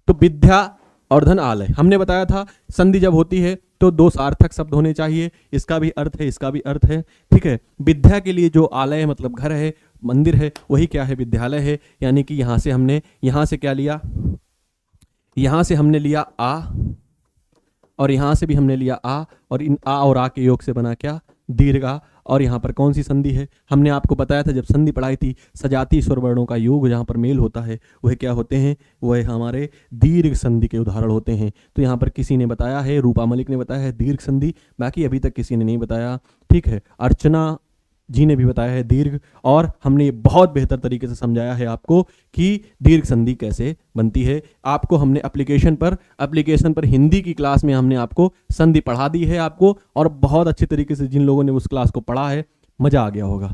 तो विद्या और धन आलय, हमने बताया था संधि जब होती है तो दो सार्थक शब्द होने चाहिए। इसका भी अर्थ है, इसका भी अर्थ है, ठीक है। विद्या के लिए जो आलय है मतलब घर है, मंदिर है, वही क्या है, विद्यालय है। यानी कि यहां से हमने, यहां से क्या लिया, यहां से हमने लिया आ, और यहां से भी हमने लिया आ, और इन आ और आ के योग से बना क्या, दीर्घा। और यहाँ पर कौन सी संधि है, हमने आपको बताया था जब संधि पढ़ाई थी, सजातीय स्वर वर्णों का योग जहाँ पर मेल होता है वह क्या होते हैं, वह हमारे दीर्घ संधि के उदाहरण होते हैं। तो यहाँ पर किसी ने बताया है, रूपा मलिक ने बताया है दीर्घ संधि, बाकी अभी तक किसी ने नहीं बताया, ठीक है। अर्चना जी ने भी बताया है दीर्घ, और हमने ये बहुत बेहतर तरीके से समझाया है आपको कि दीर्घ संधि कैसे बनती है। आपको हमने एप्लीकेशन पर हिंदी की क्लास में हमने आपको संधि पढ़ा दी है आपको, और बहुत अच्छे तरीके से जिन लोगों ने उस क्लास को पढ़ा है मजा आ गया होगा।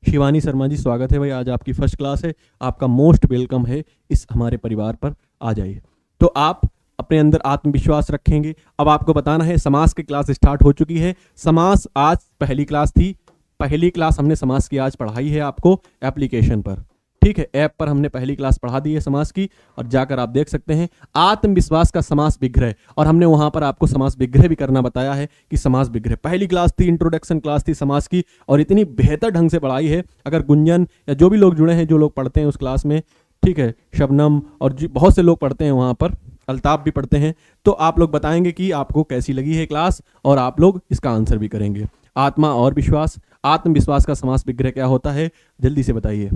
शिवानी शर्मा जी स्वागत है भाई, आज आपकी फर्स्ट क्लास है, आपका मोस्ट वेलकम है इस हमारे परिवार पर, आ जाइए। तो आप अपने अंदर आत्मविश्वास रखेंगे। अब आपको बताना है, समास की क्लास स्टार्ट हो चुकी है। समास आज पहली क्लास थी, पहली क्लास हमने समास की आज पढ़ाई है आपको एप्लीकेशन पर, ठीक है। ऐप पर हमने पहली क्लास पढ़ा दी है समास की, और जाकर आप देख सकते हैं आत्मविश्वास का समास विग्रह, और हमने वहां पर आपको समास विग्रह भी करना बताया है कि समास विग्रह पहली क्लास थी, इंट्रोडक्शन क्लास थी समास की, और इतनी बेहतर ढंग से पढ़ाई है। अगर गुंजन या जो भी लोग जुड़े हैं, जो लोग पढ़ते हैं उस क्लास में, ठीक है, शबनम और बहुत से लोग पढ़ते हैं वहां पर, अल्ताफ भी पढ़ते हैं, तो आप लोग बताएंगे कि आपको कैसी लगी है क्लास, और आप लोग इसका आंसर भी करेंगे। आत्मा और विश्वास, आत्मविश्वास का समास विग्रह क्या होता है, जल्दी से बताइए।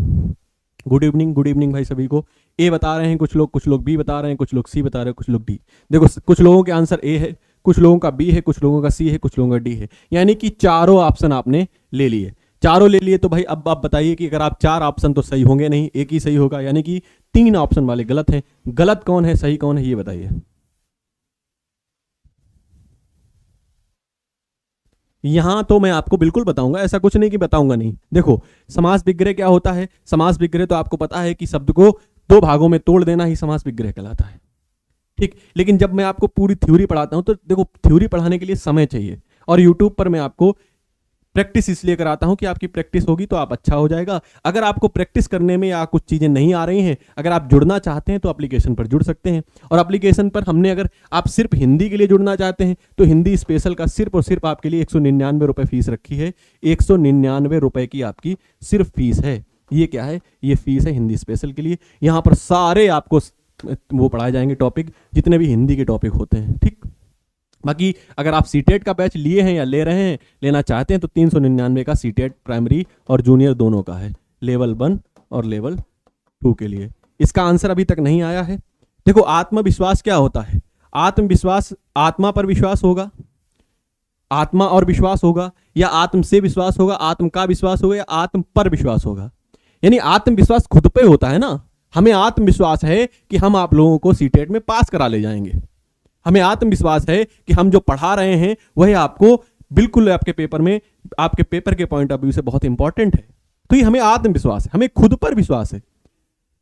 गुड इवनिंग भाई सभी को। ए बता रहे हैं कुछ लोग बी बता रहे हैं, कुछ लोग सी बता रहे हैं, कुछ लोग डी। देखो कुछ लोगों के आंसर ए है, कुछ लोगों का बी है, कुछ लोगों का सी है, कुछ लोगों का डी है। यानी कि चारों ऑप्शन आपने ले लिए, चारों ले लिए। तो भाई अब आप बताइए कि अगर आप चार ऑप्शन तो सही होंगे नहीं, एक ही सही होगा, यानी कि तीन ऑप्शन वाले गलत हैं। गलत कौन है, सही कौन है, ये बताइए। यहां तो मैं आपको बिल्कुल बताऊंगा, ऐसा कुछ नहीं कि बताऊंगा नहीं। देखो समास विग्रह क्या होता है, समास विग्रह तो आपको पता है कि शब्द को दो भागों में तोड़ देना ही समास विग्रह कहलाता है, ठीक। लेकिन जब मैं आपको पूरी थ्योरी पढ़ाता हूं तो देखो थ्योरी पढ़ाने के लिए समय चाहिए, और यूट्यूब पर मैं आपको प्रैक्टिस इसलिए कराता हूं कि आपकी प्रैक्टिस होगी तो आप अच्छा हो जाएगा। अगर आपको प्रैक्टिस करने में या कुछ चीजें नहीं आ रही हैं, अगर आप जुड़ना चाहते हैं तो एप्लीकेशन पर जुड़ सकते हैं। और एप्लीकेशन पर हमने, अगर आप सिर्फ हिंदी के लिए जुड़ना चाहते हैं तो हिंदी स्पेशल का सिर्फ और सिर्फ आपके लिए 199 रुपए फीस रखी है। 199 रुपए की आपकी सिर्फ फीस है। ये क्या है, ये फीस है हिंदी स्पेशल के लिए। यहाँ पर सारे आपको वो पढ़ाए जाएंगे टॉपिक, जितने भी हिंदी के टॉपिक होते हैं, ठीक। बाकी अगर आप सीटेट का बैच लिए हैं या ले रहे हैं, लेना चाहते हैं, तो 399 का सीटेट प्राइमरी और जूनियर दोनों का है, लेवल 1 और लेवल 2 के लिए। इसका आंसर अभी तक नहीं आया है। देखो आत्मविश्वास क्या होता है, आत्मविश्वास आत्मा पर विश्वास होगा, आत्मा और विश्वास होगा, या आत्म से विश्वास होगा, आत्म का विश्वास होगा, या आत्म पर विश्वास होगा। यानी आत्मविश्वास खुद पे होता है ना। हमें आत्मविश्वास है कि हम आप लोगों को सीटेट में पास करा ले जाएंगे। हमें आत्मविश्वास है कि हम जो पढ़ा रहे हैं वह आपको बिल्कुल आपके पेपर में, आपके पेपर के पॉइंट ऑफ व्यू से बहुत इंपॉर्टेंट है। तो ये हमें आत्मविश्वास है, हमें खुद पर विश्वास है,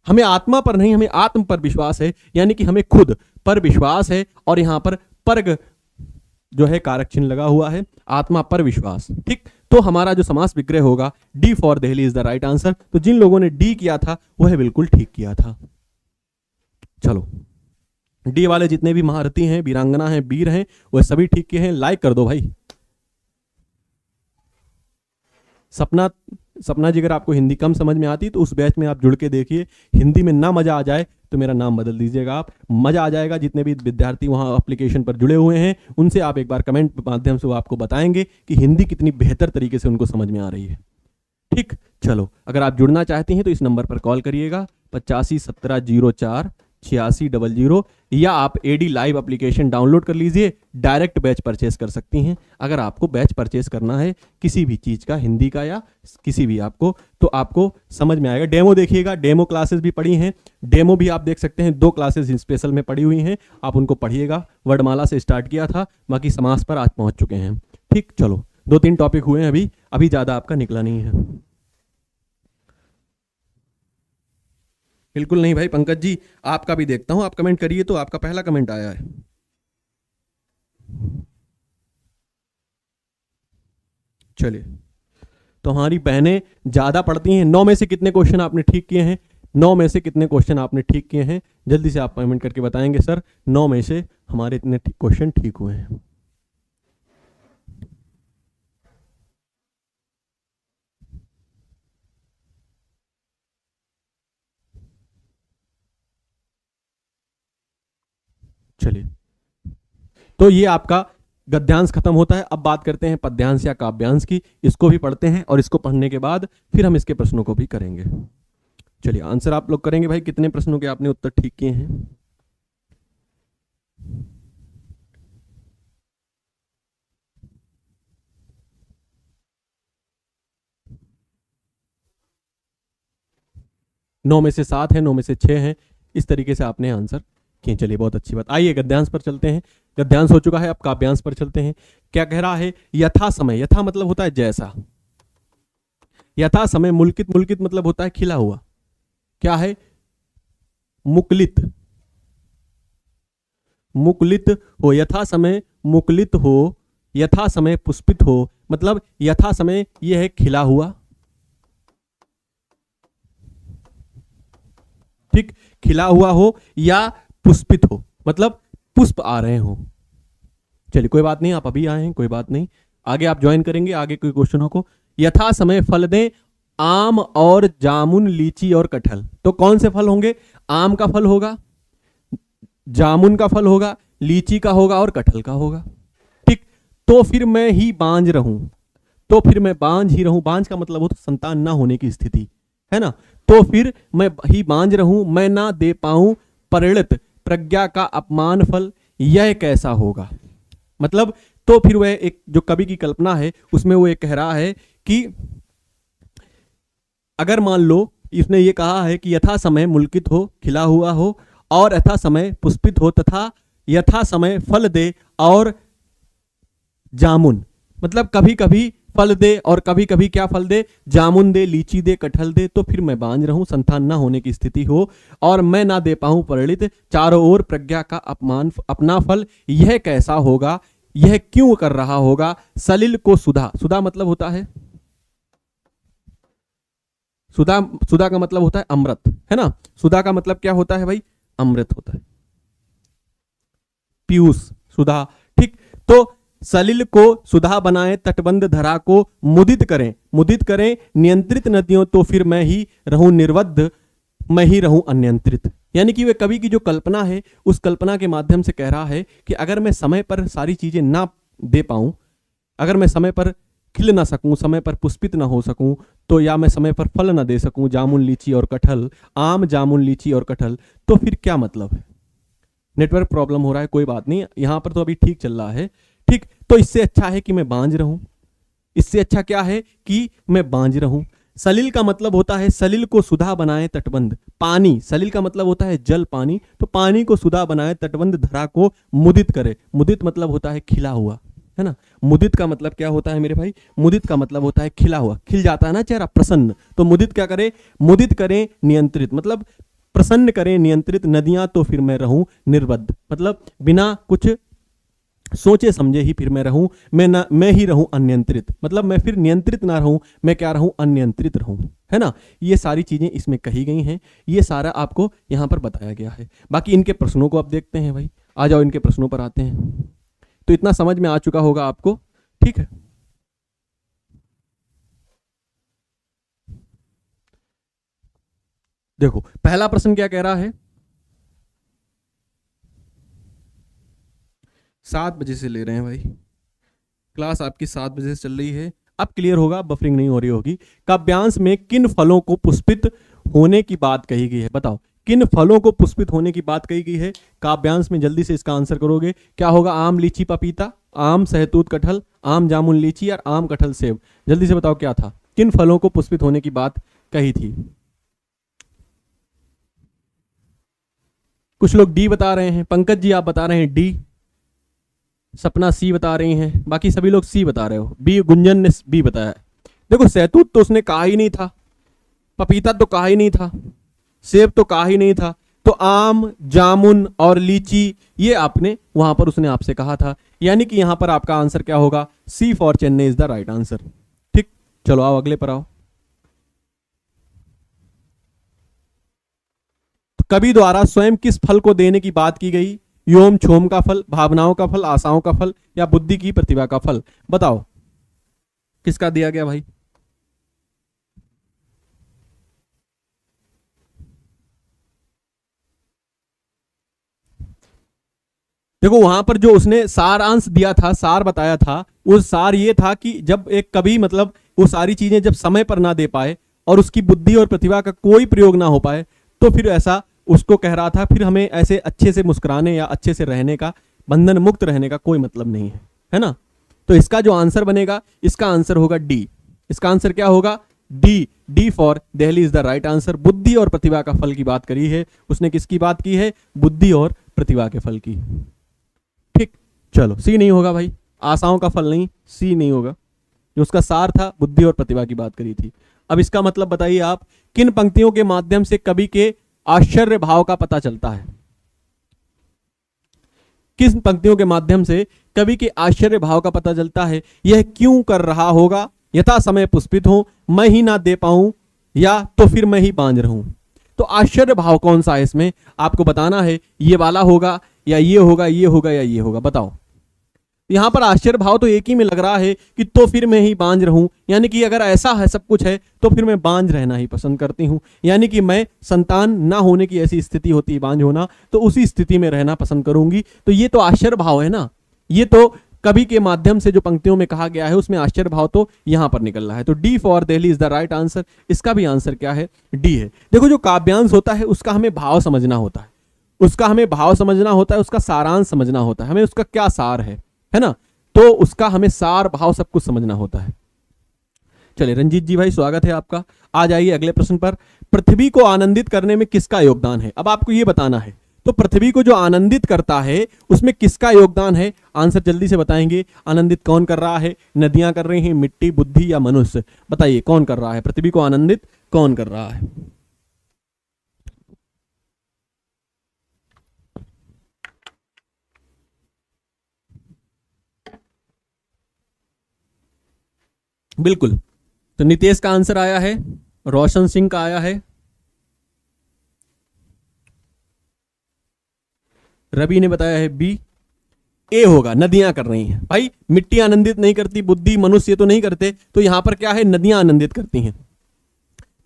हमें आत्मा पर नहीं, हमें आत्म पर विश्वास है, यानी कि हमें खुद पर विश्वास है। और यहां पर पर्ग जो है कारक चिन्ह लगा हुआ है, आत्मा पर विश्वास। ठीक, तो हमारा जो समास विग्रह होगा D for Delhi is the right answer. तो जिन लोगों ने डी किया था वह बिल्कुल ठीक किया था। चलो, डी वाले जितने भी महारथी हैं, वीरांगना हैं, वीर हैं, वह सभी ठीक किए हैं। लाइक कर दो भाई। सपना जी, अगर आपको हिंदी कम समझ में आती तो उस बैच में आप जुड़ के देखिए। हिंदी में ना मजा आ जाए तो मेरा नाम बदल दीजिएगा आप, मजा आ जाएगा। जितने भी विद्यार्थी वहां एप्लीकेशन पर जुड़े हुए हैं उनसे आप एक बार कमेंट के माध्यम से वो आपको बताएंगे कि हिंदी कितनी बेहतर तरीके से उनको समझ में आ रही है। ठीक, चलो, अगर आप जुड़ना चाहते हैं तो इस नंबर पर कॉल करिएगा 8517048600, या आप एडी लाइव एप्लीकेशन डाउनलोड कर लीजिए, डायरेक्ट बैच परचेस कर सकती हैं। अगर आपको बैच परचेस करना है किसी भी चीज़ का, हिंदी का या किसी भी आपको, तो आपको समझ में आएगा। डेमो देखिएगा, डेमो क्लासेस भी पढ़ी हैं, डेमो भी आप देख सकते हैं। 2 क्लासेस स्पेशल में पढ़ी हुई हैं, आप उनको पढ़िएगा। वर्णमाला से स्टार्ट किया था, बाकी समास पर आज पहुंच चुके हैं। ठीक, चलो, 2-3 टॉपिक हुए हैं अभी ज़्यादा आपका निकला नहीं है। बिल्कुल नहीं भाई पंकज जी, आपका भी देखता हूं, आप कमेंट करिए। तो आपका पहला कमेंट आया है। चलिए, तो हमारी बहनें ज्यादा पढ़ती हैं। 9 में से कितने क्वेश्चन आपने ठीक किए हैं? 9 में से कितने क्वेश्चन आपने ठीक किए हैं? जल्दी से आप कमेंट करके बताएंगे सर 9 में से हमारे इतने क्वेश्चन ठीक हुए हैं। चलिए, तो ये आपका गद्यांश खत्म होता है। अब बात करते हैं पद्यांश या काव्यांश की। इसको भी पढ़ते हैं और इसको पढ़ने के बाद फिर हम इसके प्रश्नों को भी करेंगे। चलिए, आंसर आप लोग करेंगे भाई, कितने प्रश्नों के आपने उत्तर ठीक किए हैं? नौ में से 7 है, 9 में से 6 है। इस तरीके से आपने आंसर किए। चलिए, बहुत अच्छी बात। आइए गद्यांश पर चलते हैं। गद्यांश हो चुका है, अब काव्यांश पर चलते हैं। क्या कह रहा है? यथा समय, यथा मतलब होता है जैसा। यथा समय, मुल्कित, मुल्कित मतलब होता है खिला हुआ। क्या है? मुकलित, मुकलित हो। यथा समय मुकलित हो, यथा समय पुष्पित हो, मतलब यथा समय यह है खिला हुआ। ठीक, खिला हुआ हो या पुष्पित हो, मतलब पुष्प आ रहे हो। चलिए, कोई बात नहीं, आप अभी आए हैं, कोई बात नहीं, आगे आप ज्वाइन करेंगे आगे कोई क्वेश्चनों को। यथा समय फल दें आम और जामुन, लीची और कटहल। तो कौन से फल होंगे? आम का फल होगा, जामुन का फल होगा, लीची का होगा और कटहल का होगा। ठीक, तो फिर मैं ही बांझ रहूं, तो फिर मैं बांझ ही रहूं। बांझ का मतलब हो तो संतान ना होने की स्थिति, है ना। तो फिर मैं ही बांझ रहूं, मैं ना दे पाऊं परिणत प्रज्ञा का अपमान फल, यह कैसा होगा। मतलब तो फिर वह एक जो कवि की कल्पना है उसमें वो ये कह रहा है कि अगर मान लो इसने ये कहा है कि यथा समय मुल्कित हो, खिला हुआ हो, और यथा समय पुष्पित हो, तथा यथा समय फल दे और जामुन, मतलब कभी कभी फल दे और कभी कभी क्या फल दे? जामुन दे, लीची दे, कटहल दे। तो फिर मैं बांझ रहूं, संतान ना होने की स्थिति हो, और मैं ना दे पाऊं परिणित, चारों ओर प्रज्ञा का अपमान अपना फल, यह कैसा होगा, यह क्यों कर रहा होगा। सलिल को सुधा, सुधा मतलब होता है, सुधा, सुधा का मतलब होता है अमृत, है ना। सुधा का मतलब क्या होता है भाई? अमृत होता है, पीयूष, सुधा। ठीक, तो सलिल को सुधा बनाए, तटबंध धरा को मुदित करें, मुदित करें नियंत्रित नदियों, तो फिर मैं ही रहूं निर्वद्ध, मैं ही रहूं अनियंत्रित। यानी कि वे कवि की जो कल्पना है उस कल्पना के माध्यम से कह रहा है कि अगर मैं समय पर सारी चीजें ना दे पाऊं, अगर मैं समय पर खिल ना सकूं, समय पर पुष्पित ना हो सकूं, तो या मैं समय पर फल ना दे सकूं, जामुन, लीची और कटहल, आम, जामुन, लीची और कटहल, तो फिर क्या मतलब है। नेटवर्क प्रॉब्लम हो रहा है, कोई बात नहीं, यहां पर तो अभी ठीक चल रहा है। ठीक, तो इससे अच्छा है कि मैं बांझ रहूं, इससे अच्छा क्या है कि मैं बांझ रहूं। सलिल का मतलब होता है, सलिल को सुधा बनाए तटबंध, पानी, सलिल का मतलब होता है जल, पानी, तो पानी को सुधा बनाए, तटबंध धरा को मुदित करे, मुदित मतलब होता है खिला हुआ। है ना। मुदित का मतलब क्या होता है मेरे भाई? मुदित का मतलब होता है खिला हुआ, खिल जाता है ना चेहरा, प्रसन्न। तो मुदित क्या करे? मुदित करें नियंत्रित, मतलब प्रसन्न करें नियंत्रित नदियां तो फिर मैं रहूं निर्बद्ध, मतलब बिना कुछ सोचे समझे ही फिर मैं रहूं, मैं ही रहूं अनियंत्रित, मतलब मैं फिर नियंत्रित ना रहूं, मैं क्या रहूं? अनियंत्रित रहूं, है ना। ये सारी चीजें इसमें कही गई हैं, ये सारा आपको यहां पर बताया गया है। बाकी इनके प्रश्नों को अब देखते हैं भाई, आ जाओ इनके प्रश्नों पर आते हैं। तो इतना समझ में आ चुका होगा आपको, ठीक है। देखो पहला प्रश्न क्या कह रहा है, 7 बजे से ले रहे हैं भाई, क्लास आपकी 7 बजे से चल रही है। अब क्लियर होगा, बफरिंग नहीं हो रही होगी। काव्यांश में किन फलों को पुष्पित होने की बात कही गई है? बताओ किन फलों को पुष्पित होने की बात कही गई है काव्यांश में? जल्दी से इसका आंसर करोगे। क्या होगा? आम, लीची, पपीता, आम, सहतूत, कटहल, आम, जामुन, लीची, और आम, कटहल, सेब। जल्दी से बताओ क्या था, किन फलों को पुष्पित होने की बात कही थी? कुछ लोग डी बता रहे हैं, पंकज जी आप बता रहे हैं डी, सपना सी बता रही हैं, बाकी सभी लोग सी बता रहे हो। बी, गुंजन ने बी बताया है। देखो सहतूत तो उसने कहा ही नहीं था, पपीता तो कहा ही नहीं था, सेब तो कहा ही नहीं था, तो आम, जामुन और लीची ये आपने वहां पर उसने आपसे कहा था, यानी कि यहां पर आपका आंसर क्या होगा? C for Chennai is the right answer. ठीक, चलो आओ अगले पर आओ। तो कवि द्वारा स्वयं किस फल को देने की बात की गई? योम क्षोम का फल, भावनाओं का फल, आशाओं का फल, या बुद्धि की प्रतिभा का फल? बताओ किसका दिया गया भाई? देखो वहां पर जो उसने सारांश दिया था, सार बताया था, वो सार ये था कि जब एक कवि मतलब वो सारी चीजें जब समय पर ना दे पाए और उसकी बुद्धि और प्रतिभा का कोई प्रयोग ना हो पाए, तो फिर ऐसा उसको कह रहा था, फिर हमें ऐसे अच्छे से मुस्कुराने या अच्छे से रहने का, बंधन मुक्त रहने का कोई मतलब नहीं है ना। तो इसका जो आंसर बनेगा, इसका आंसर होगा डी। इसका आंसर क्या होगा? D. D for Delhi is the right answer. बुद्धि और प्रतिभा का फल की बात करी है उसने। किसकी बात की है? बुद्धि और प्रतिभा के फल की। ठीक, चलो सी नहीं होगा भाई, आशाओं का फल नहीं, सी नहीं होगा। जो उसका सार था, बुद्धि और प्रतिभा की बात करी थी। अब इसका मतलब बताइए आप, किन पंक्तियों के माध्यम से कवि के आश्चर्य भाव का पता चलता है? किस पंक्तियों के माध्यम से कवि के आश्चर्य भाव का पता चलता है? यह क्यों कर रहा होगा, यथा समय पुष्पित हो, मैं ही ना दे पाऊं, या तो फिर मैं ही बांझ रहूं। तो आश्चर्य भाव कौन सा है इसमें आपको बताना है, ये वाला होगा या ये होगा, ये होगा या ये होगा, बताओ। यहां पर आश्चर्य भाव तो एक ही में लग रहा है कि तो फिर मैं ही बांझ रहूं, यानी कि अगर ऐसा है सब कुछ है तो फिर मैं बांझ रहना ही पसंद करती हूं, यानी कि मैं संतान ना होने की ऐसी स्थिति होती है बांझ होना, तो उसी स्थिति में रहना पसंद करूंगी। तो ये तो आश्चर्य भाव है ना, ये तो कवि के माध्यम से जो पंक्तियों में कहा गया है उसमें आश्चर्य भाव तो यहां पर निकल रहा है। तो D for Delhi is the right answer. इसका भी आंसर क्या है? डी है। देखो जो काव्यांश होता है उसका हमें भाव समझना होता है, उसका हमें भाव समझना होता है, उसका सारांश समझना होता है, हमें उसका क्या सार है ना। तो उसका हमें सार भाव सब कुछ समझना होता है। चलिए रंजीत जी भाई स्वागत है आपका। आ जाइए अगले प्रश्न पर। पृथ्वी को आनंदित करने में किसका योगदान है? अब आपको यह बताना है। तो पृथ्वी को जो आनंदित करता है उसमें किसका योगदान है? आंसर जल्दी से बताएंगे। आनंदित कौन कर रहा है? नदियां कर रही हैं, मिट्टी, बुद्धि या मनुष्य? बताइए कौन कर रहा है? पृथ्वी को आनंदित कौन कर रहा है? बिल्कुल। तो नितेश का आंसर आया है, रोशन सिंह का आया है, रवि ने बताया है बी। ए होगा, नदियां कर रही हैं भाई। मिट्टी आनंदित नहीं करती, बुद्धि, मनुष्य तो नहीं करते, तो यहां पर क्या है? नदियां आनंदित करती हैं।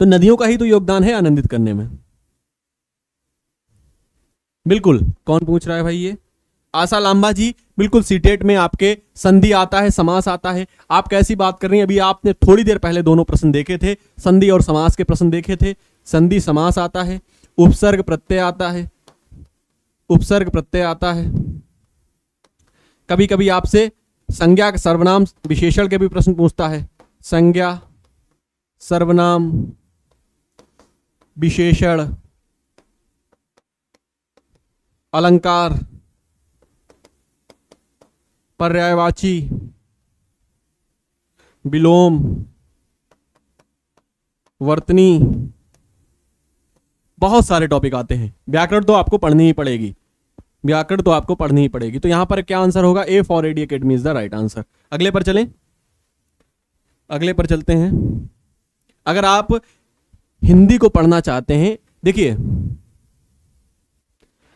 तो नदियों का ही तो योगदान है आनंदित करने में। बिल्कुल। कौन पूछ रहा है भाई ये? आशा लांबा जी। बिल्कुल, सीटेट में आपके संधि आता है, समास आता है। आप कैसी बात कर रही हैं? अभी आपने थोड़ी देर पहले दोनों प्रश्न देखे थे, संधि और समास के प्रश्न देखे थे। संधि समास आता है, उपसर्ग प्रत्यय आता है, उपसर्ग प्रत्यय आता है। कभी कभी आपसे संज्ञा, सर्वनाम, विशेषण के भी प्रश्न पूछता है। संज्ञा, सर्वनाम, विशेषण, अलंकार, पर्यायवाची, विलोम, वर्तनी, बहुत सारे टॉपिक आते हैं। व्याकरण तो आपको पढ़नी ही पड़ेगी, व्याकरण तो आपको पढ़नी ही पड़ेगी। तो यहां पर क्या आंसर होगा? A for AD academy is the right answer. अगले पर चलें, अगले पर चलते हैं। अगर आप हिंदी को पढ़ना चाहते हैं, देखिए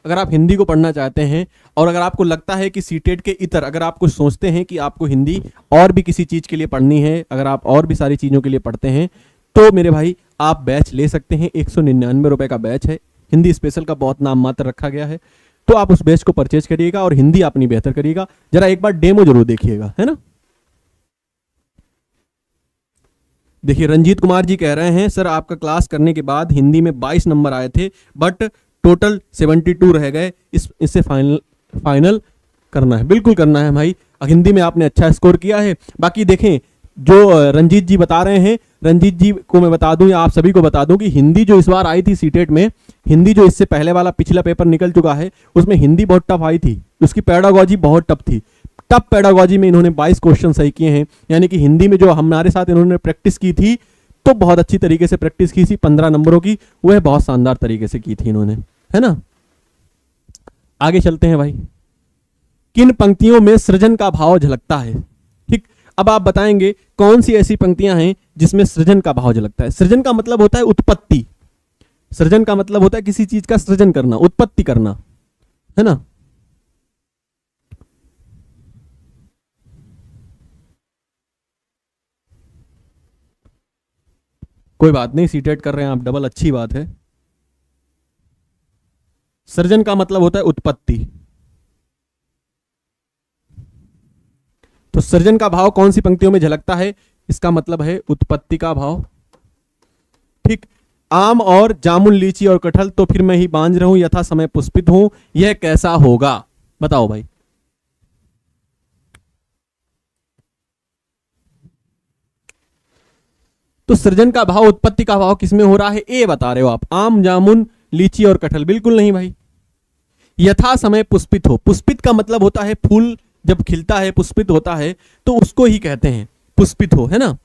अगर आप हिंदी को पढ़ना चाहते हैं और अगर आपको लगता है कि सीटेट के इतर, अगर आप कुछ सोचते हैं कि आपको हिंदी और भी किसी चीज के लिए पढ़नी है, अगर आप और भी सारी चीजों के लिए पढ़ते हैं, तो मेरे भाई आप बैच ले सकते हैं। 199 रुपए का बैच है, हिंदी स्पेशल का बहुत नाम मात्र रखा गया है। तो आप उस बैच को परचेज करिएगा और हिंदी अपनी बेहतर करिएगा। जरा एक बार डेमो जरूर देखिएगा, है ना। देखिए रंजीत कुमार जी कह रहे हैं, सर आपका क्लास करने के बाद हिंदी में 22 नंबर आए थे बट टोटल 72 रह गए, इससे फाइनल करना है। बिल्कुल करना है भाई, हिंदी में आपने अच्छा स्कोर किया है। बाकी देखें जो रंजीत जी बता रहे हैं, रंजीत जी को मैं बता दूं या आप सभी को बता दूं कि हिंदी जो इस बार आई थी सीटेट में, हिंदी जो इससे पहले वाला पिछला पेपर निकल चुका है, उसमें हिंदी बहुत टफ आई थी, उसकी पेडागोजी बहुत टफ थी। टफ पेडागोजी में इन्होंने 22 क्वेश्चन सही किए हैं, यानी कि हिंदी में जो हमारे साथ इन्होंने प्रैक्टिस की थी तो बहुत अच्छी तरीके से प्रैक्टिस की थी। 15 नंबरों की वह बहुत शानदार तरीके से की थी इन्होंने, है ना। आगे चलते हैं भाई। किन पंक्तियों में सृजन का भाव झलकता है? ठीक, अब आप बताएंगे कौन सी ऐसी पंक्तियां हैं जिसमें सृजन का भाव झलकता है। सृजन का मतलब होता है उत्पत्ति, सृजन का मतलब होता है किसी चीज का सृजन करना, उत्पत्ति करना, है ना। कोई बात नहीं, सीटेट कर रहे हैं आप डबल, अच्छी बात है। सृजन का मतलब होता है उत्पत्ति। तो सृजन का भाव कौन सी पंक्तियों में झलकता है? इसका मतलब है उत्पत्ति का भाव। ठीक, आम और जामुन, लीची और कटहल तो फिर मैं ही बांझ रहूं, यथा समय पुष्पित हूं, यह कैसा होगा? बताओ भाई। तो सृजन का भाव, उत्पत्ति का भाव किसमें हो रहा है? ए बता रहे हो आप, आम, जामुन, लीची और कटहल। बिल्कुल नहीं भाई। यथा समय पुष्पित हो, पुष्पित का मतलब होता है फूल जब खिलता है, पुष्पित होता है, तो उसको ही कहते हैं पुष्पित हो, है ना।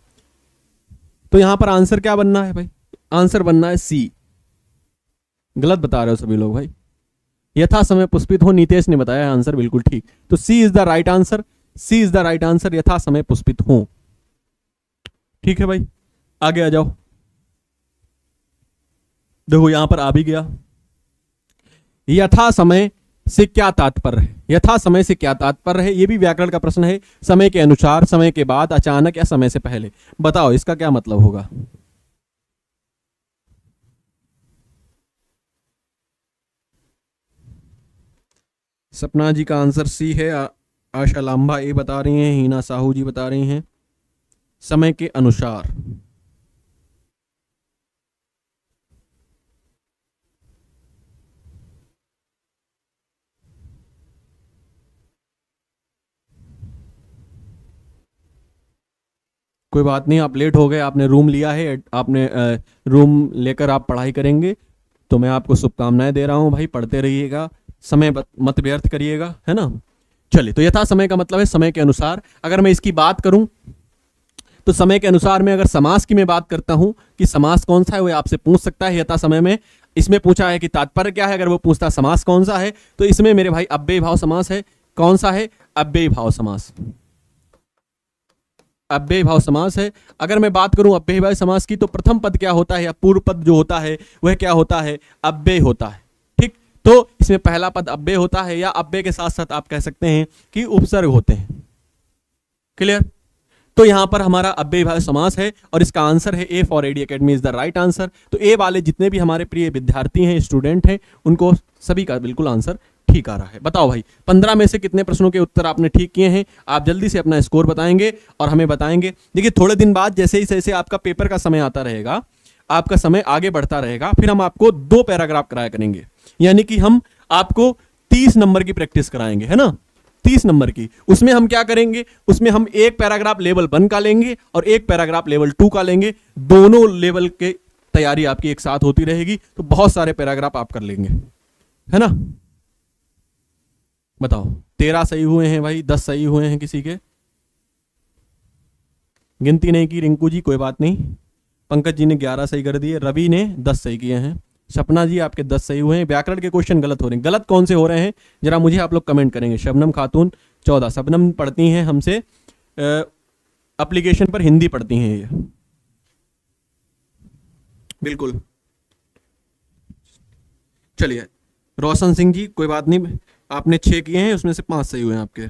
तो यहां पर आंसर क्या बनना है भाई? आंसर बनना है सी। गलत बता रहे हो सभी लोग भाई। यथा समय पुष्पित हो, नीतेश ने बताया आंसर बिल्कुल ठीक। तो C is the right answer, C is the right answer, यथा समय पुष्पित हो। ठीक है भाई, आगे आ जाओ। देखो यहां पर आ भी गया। यथा समय से क्या तात्पर्य है? यथा समय से क्या तात्पर्य है? यह भी व्याकरण का प्रश्न है। समय के अनुसार, समय के बाद, अचानक या समय से पहले। बताओ इसका क्या मतलब होगा? सपना जी का आंसर सी है, आशा लांबा ए बता रही हैं, हीना साहू जी बता रही हैं समय के अनुसार। कोई बात नहीं, आप लेट हो गए, आपने रूम लिया है, आपने रूम लेकर आप पढ़ाई करेंगे, तो मैं आपको शुभकामनाएं दे रहा हूं भाई। पढ़ते रहिएगा, समय मत व्यर्थ करिएगा, है ना। चलिए, तो यथा समय का मतलब है समय के अनुसार। अगर मैं इसकी बात करूं तो समय के अनुसार में अगर समास की मैं बात करता हूं कि समास कौन सा है, वो आपसे पूछ सकता है यथा समय में। इसमें पूछा है कि तात्पर्य क्या है, अगर वो पूछता समास कौन सा है, तो इसमें मेरे भाई अव्ययी भाव समास है। कौन सा है? अव्ययी भाव समास, अव्ययी भाव समास है। अगर मैं बात करूं अव्ययी भाव समास की, तो प्रथम पद क्या होता है या पूर्व पद जो होता है वह क्या होता है? अव्यय होता है। ठीक, तो इसमें पहला पद अव्यय होता है, या अव्यय के साथ साथ आप कह सकते हैं कि उपसर्ग होते हैं। क्लियर? तो यहां पर हमारा अव्ययी भाव समास है और इसका आंसर है A for AD academy is the right answer. तो ए वाले जितने भी हमारे प्रिय विद्यार्थी हैं, स्टूडेंट हैं, उनको सभी का बिल्कुल आंसर ठीक आ रहा है। बताओ भाई, 15 में से कितने प्रश्नों के उत्तर आपने ठीक किए हैं? आप जल्दी से अपना स्कोर बताएंगे और हमें बताएंगे। देखिए थोड़े दिन बाद जैसे ही जैसे आपका पेपर का समय आता रहेगा, आपका समय आगे बढ़ता रहेगा, फिर हम आपको 2 पैराग्राफ कराया करेंगे, यानी कि हम आपको 30 नंबर की प्रैक्टिस कराएंगे, है ना। 30 नंबर की। उसमें हम क्या करेंगे? उसमें हम एक पैराग्राफ लेवल 1 का लेंगे और एक पैराग्राफ लेवल 2 का लेंगे। दोनों लेवल के तैयारी आपकी एक साथ होती रहेगी, तो बहुत सारे पैराग्राफ आप कर लेंगे, है ना। बताओ, 13 सही हुए हैं भाई, 10 सही हुए हैं किसी के, गिनती नहीं की रिंकू जी, कोई बात नहीं। पंकज जी ने 11 सही कर दिए, रवि ने 10 सही किए हैं, सपना जी आपके 10 सही हुए हैं। व्याकरण के क्वेश्चन गलत हो रहे हैं, गलत कौन से हो रहे हैं जरा मुझे आप लोग कमेंट करेंगे। शबनम खातून 14, शबनम पढ़ती हैं हमसे एप्लीकेशन पर, हिंदी पढ़ती हैं ये, बिल्कुल। चलिए रोशन सिंह जी कोई बात नहीं, आपने 6 किए हैं, उसमें से 5 सही हुए हैं आपके,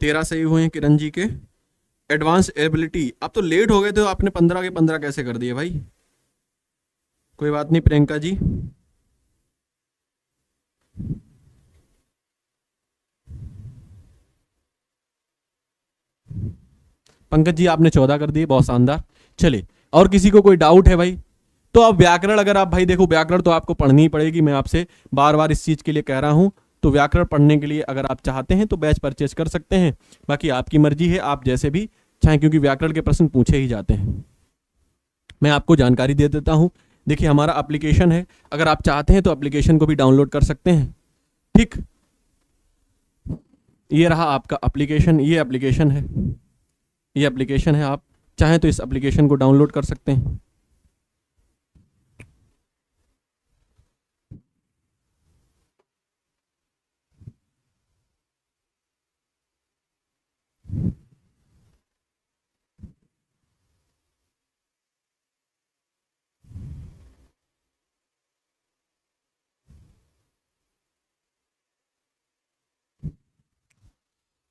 13 सही हुए हैं किरण जी के। एडवांस एबिलिटी, आप तो लेट हो गए थे, आपने 15 के 15 कैसे कर दिए भाई, कोई बात नहीं प्रियंका जी। पंकज जी आपने 14 कर दिए, बहुत शानदार। चलिए, और किसी को कोई डाउट है भाई? तो अब व्याकरण, अगर आप भाई देखो, व्याकरण तो आपको पढ़नी ही पड़ेगी, मैं आपसे बार बार इस चीज के लिए कह रहा हूं। तो व्याकरण पढ़ने के लिए अगर आप चाहते हैं तो बैच परचेज कर सकते हैं, बाकी आपकी मर्जी है, आप जैसे भी चाहें, क्योंकि व्याकरण के प्रश्न पूछे ही जाते हैं। मैं आपको जानकारी दे देता हूं, देखिए हमारा एप्लीकेशन है, अगर आप चाहते हैं तो एप्लीकेशन को भी डाउनलोड कर सकते हैं। ठीक, ये रहा आपका एप्लीकेशन, ये एप्लीकेशन है, ये एप्लीकेशन है, आप चाहें तो इस एप्लीकेशन को डाउनलोड कर सकते हैं।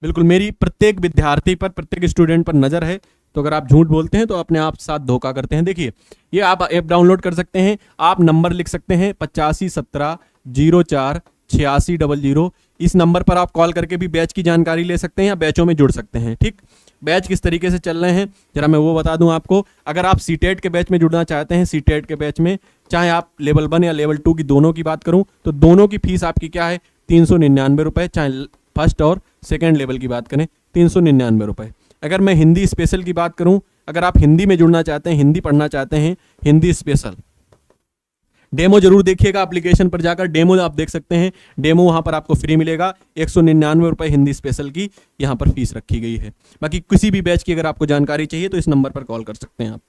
बिल्कुल, मेरी प्रत्येक विद्यार्थी पर, प्रत्येक स्टूडेंट पर नजर है, तो अगर आप झूठ बोलते हैं तो अपने आप साथ धोखा करते हैं। देखिए, ये आप ऐप डाउनलोड कर सकते हैं, आप नंबर लिख सकते हैं 8517048600, इस नंबर पर आप कॉल करके भी बैच की जानकारी ले सकते हैं या बैचों में जुड़ सकते हैं। ठीक, बैच किस तरीके से चल रहे हैं जरा मैं वो बता दूं आपको। अगर आप सीटेट के बैच में जुड़ना चाहते हैं, सीटेट के बैच में, चाहे आप लेवल 1 या लेवल 2 की दोनों की बात करूं, तो दोनों की फीस आपकी क्या है, 399 रुपए, चाहे फर्स्ट और सेकेंड लेवल की बात करें 399 रुपए। अगर मैं हिंदी स्पेशल की बात करूं, अगर आप हिंदी में जुड़ना चाहते हैं, हिंदी पढ़ना चाहते हैं, हिंदी स्पेशल, डेमो जरूर देखिएगा, एप्लीकेशन पर जाकर डेमो आप देख सकते हैं, डेमो वहां पर आपको फ्री मिलेगा। 199 रुपए हिंदी स्पेशल की यहां पर फीस रखी गई है। बाकी किसी भी बैच की अगर आपको जानकारी चाहिए तो इस नंबर पर कॉल कर सकते हैं आप।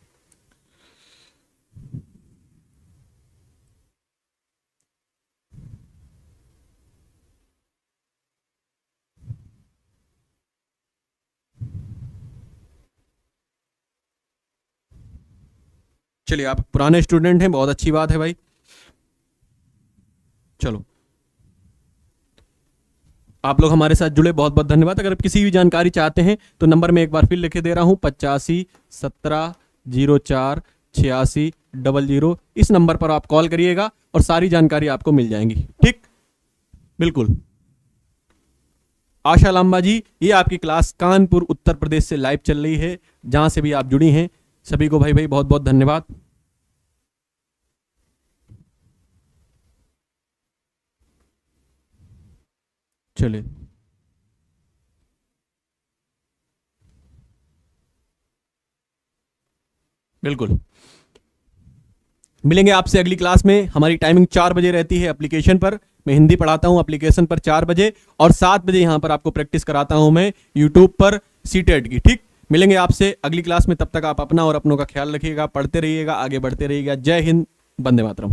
चलिए, आप पुराने स्टूडेंट हैं, बहुत अच्छी बात है भाई। चलो, आप लोग हमारे साथ जुड़े, बहुत बहुत धन्यवाद। अगर आप किसी भी जानकारी चाहते हैं तो नंबर में एक बार फिर लिखे दे रहा हूं, 8517048600, इस नंबर पर आप कॉल करिएगा और सारी जानकारी आपको मिल जाएंगी। ठीक, बिल्कुल। आशा लांबा जी, ये आपकी क्लास कानपुर उत्तर प्रदेश से लाइव चल रही है, जहां से भी आप जुड़ी हैं, सभी को भाई भाई बहुत बहुत धन्यवाद। चलिए, बिल्कुल, मिलेंगे आपसे अगली क्लास में। हमारी टाइमिंग 4 बजे रहती है एप्लीकेशन पर, मैं हिंदी पढ़ाता हूं एप्लीकेशन पर 4 बजे, और 7 बजे यहां पर आपको प्रैक्टिस कराता हूं मैं यूट्यूब पर सीटेट की। ठीक, मिलेंगे आपसे अगली क्लास में, तब तक आप अपना और अपनों का ख्याल रखिएगा, पढ़ते रहिएगा, आगे बढ़ते रहिएगा। जय हिंद, वंदे मातरम।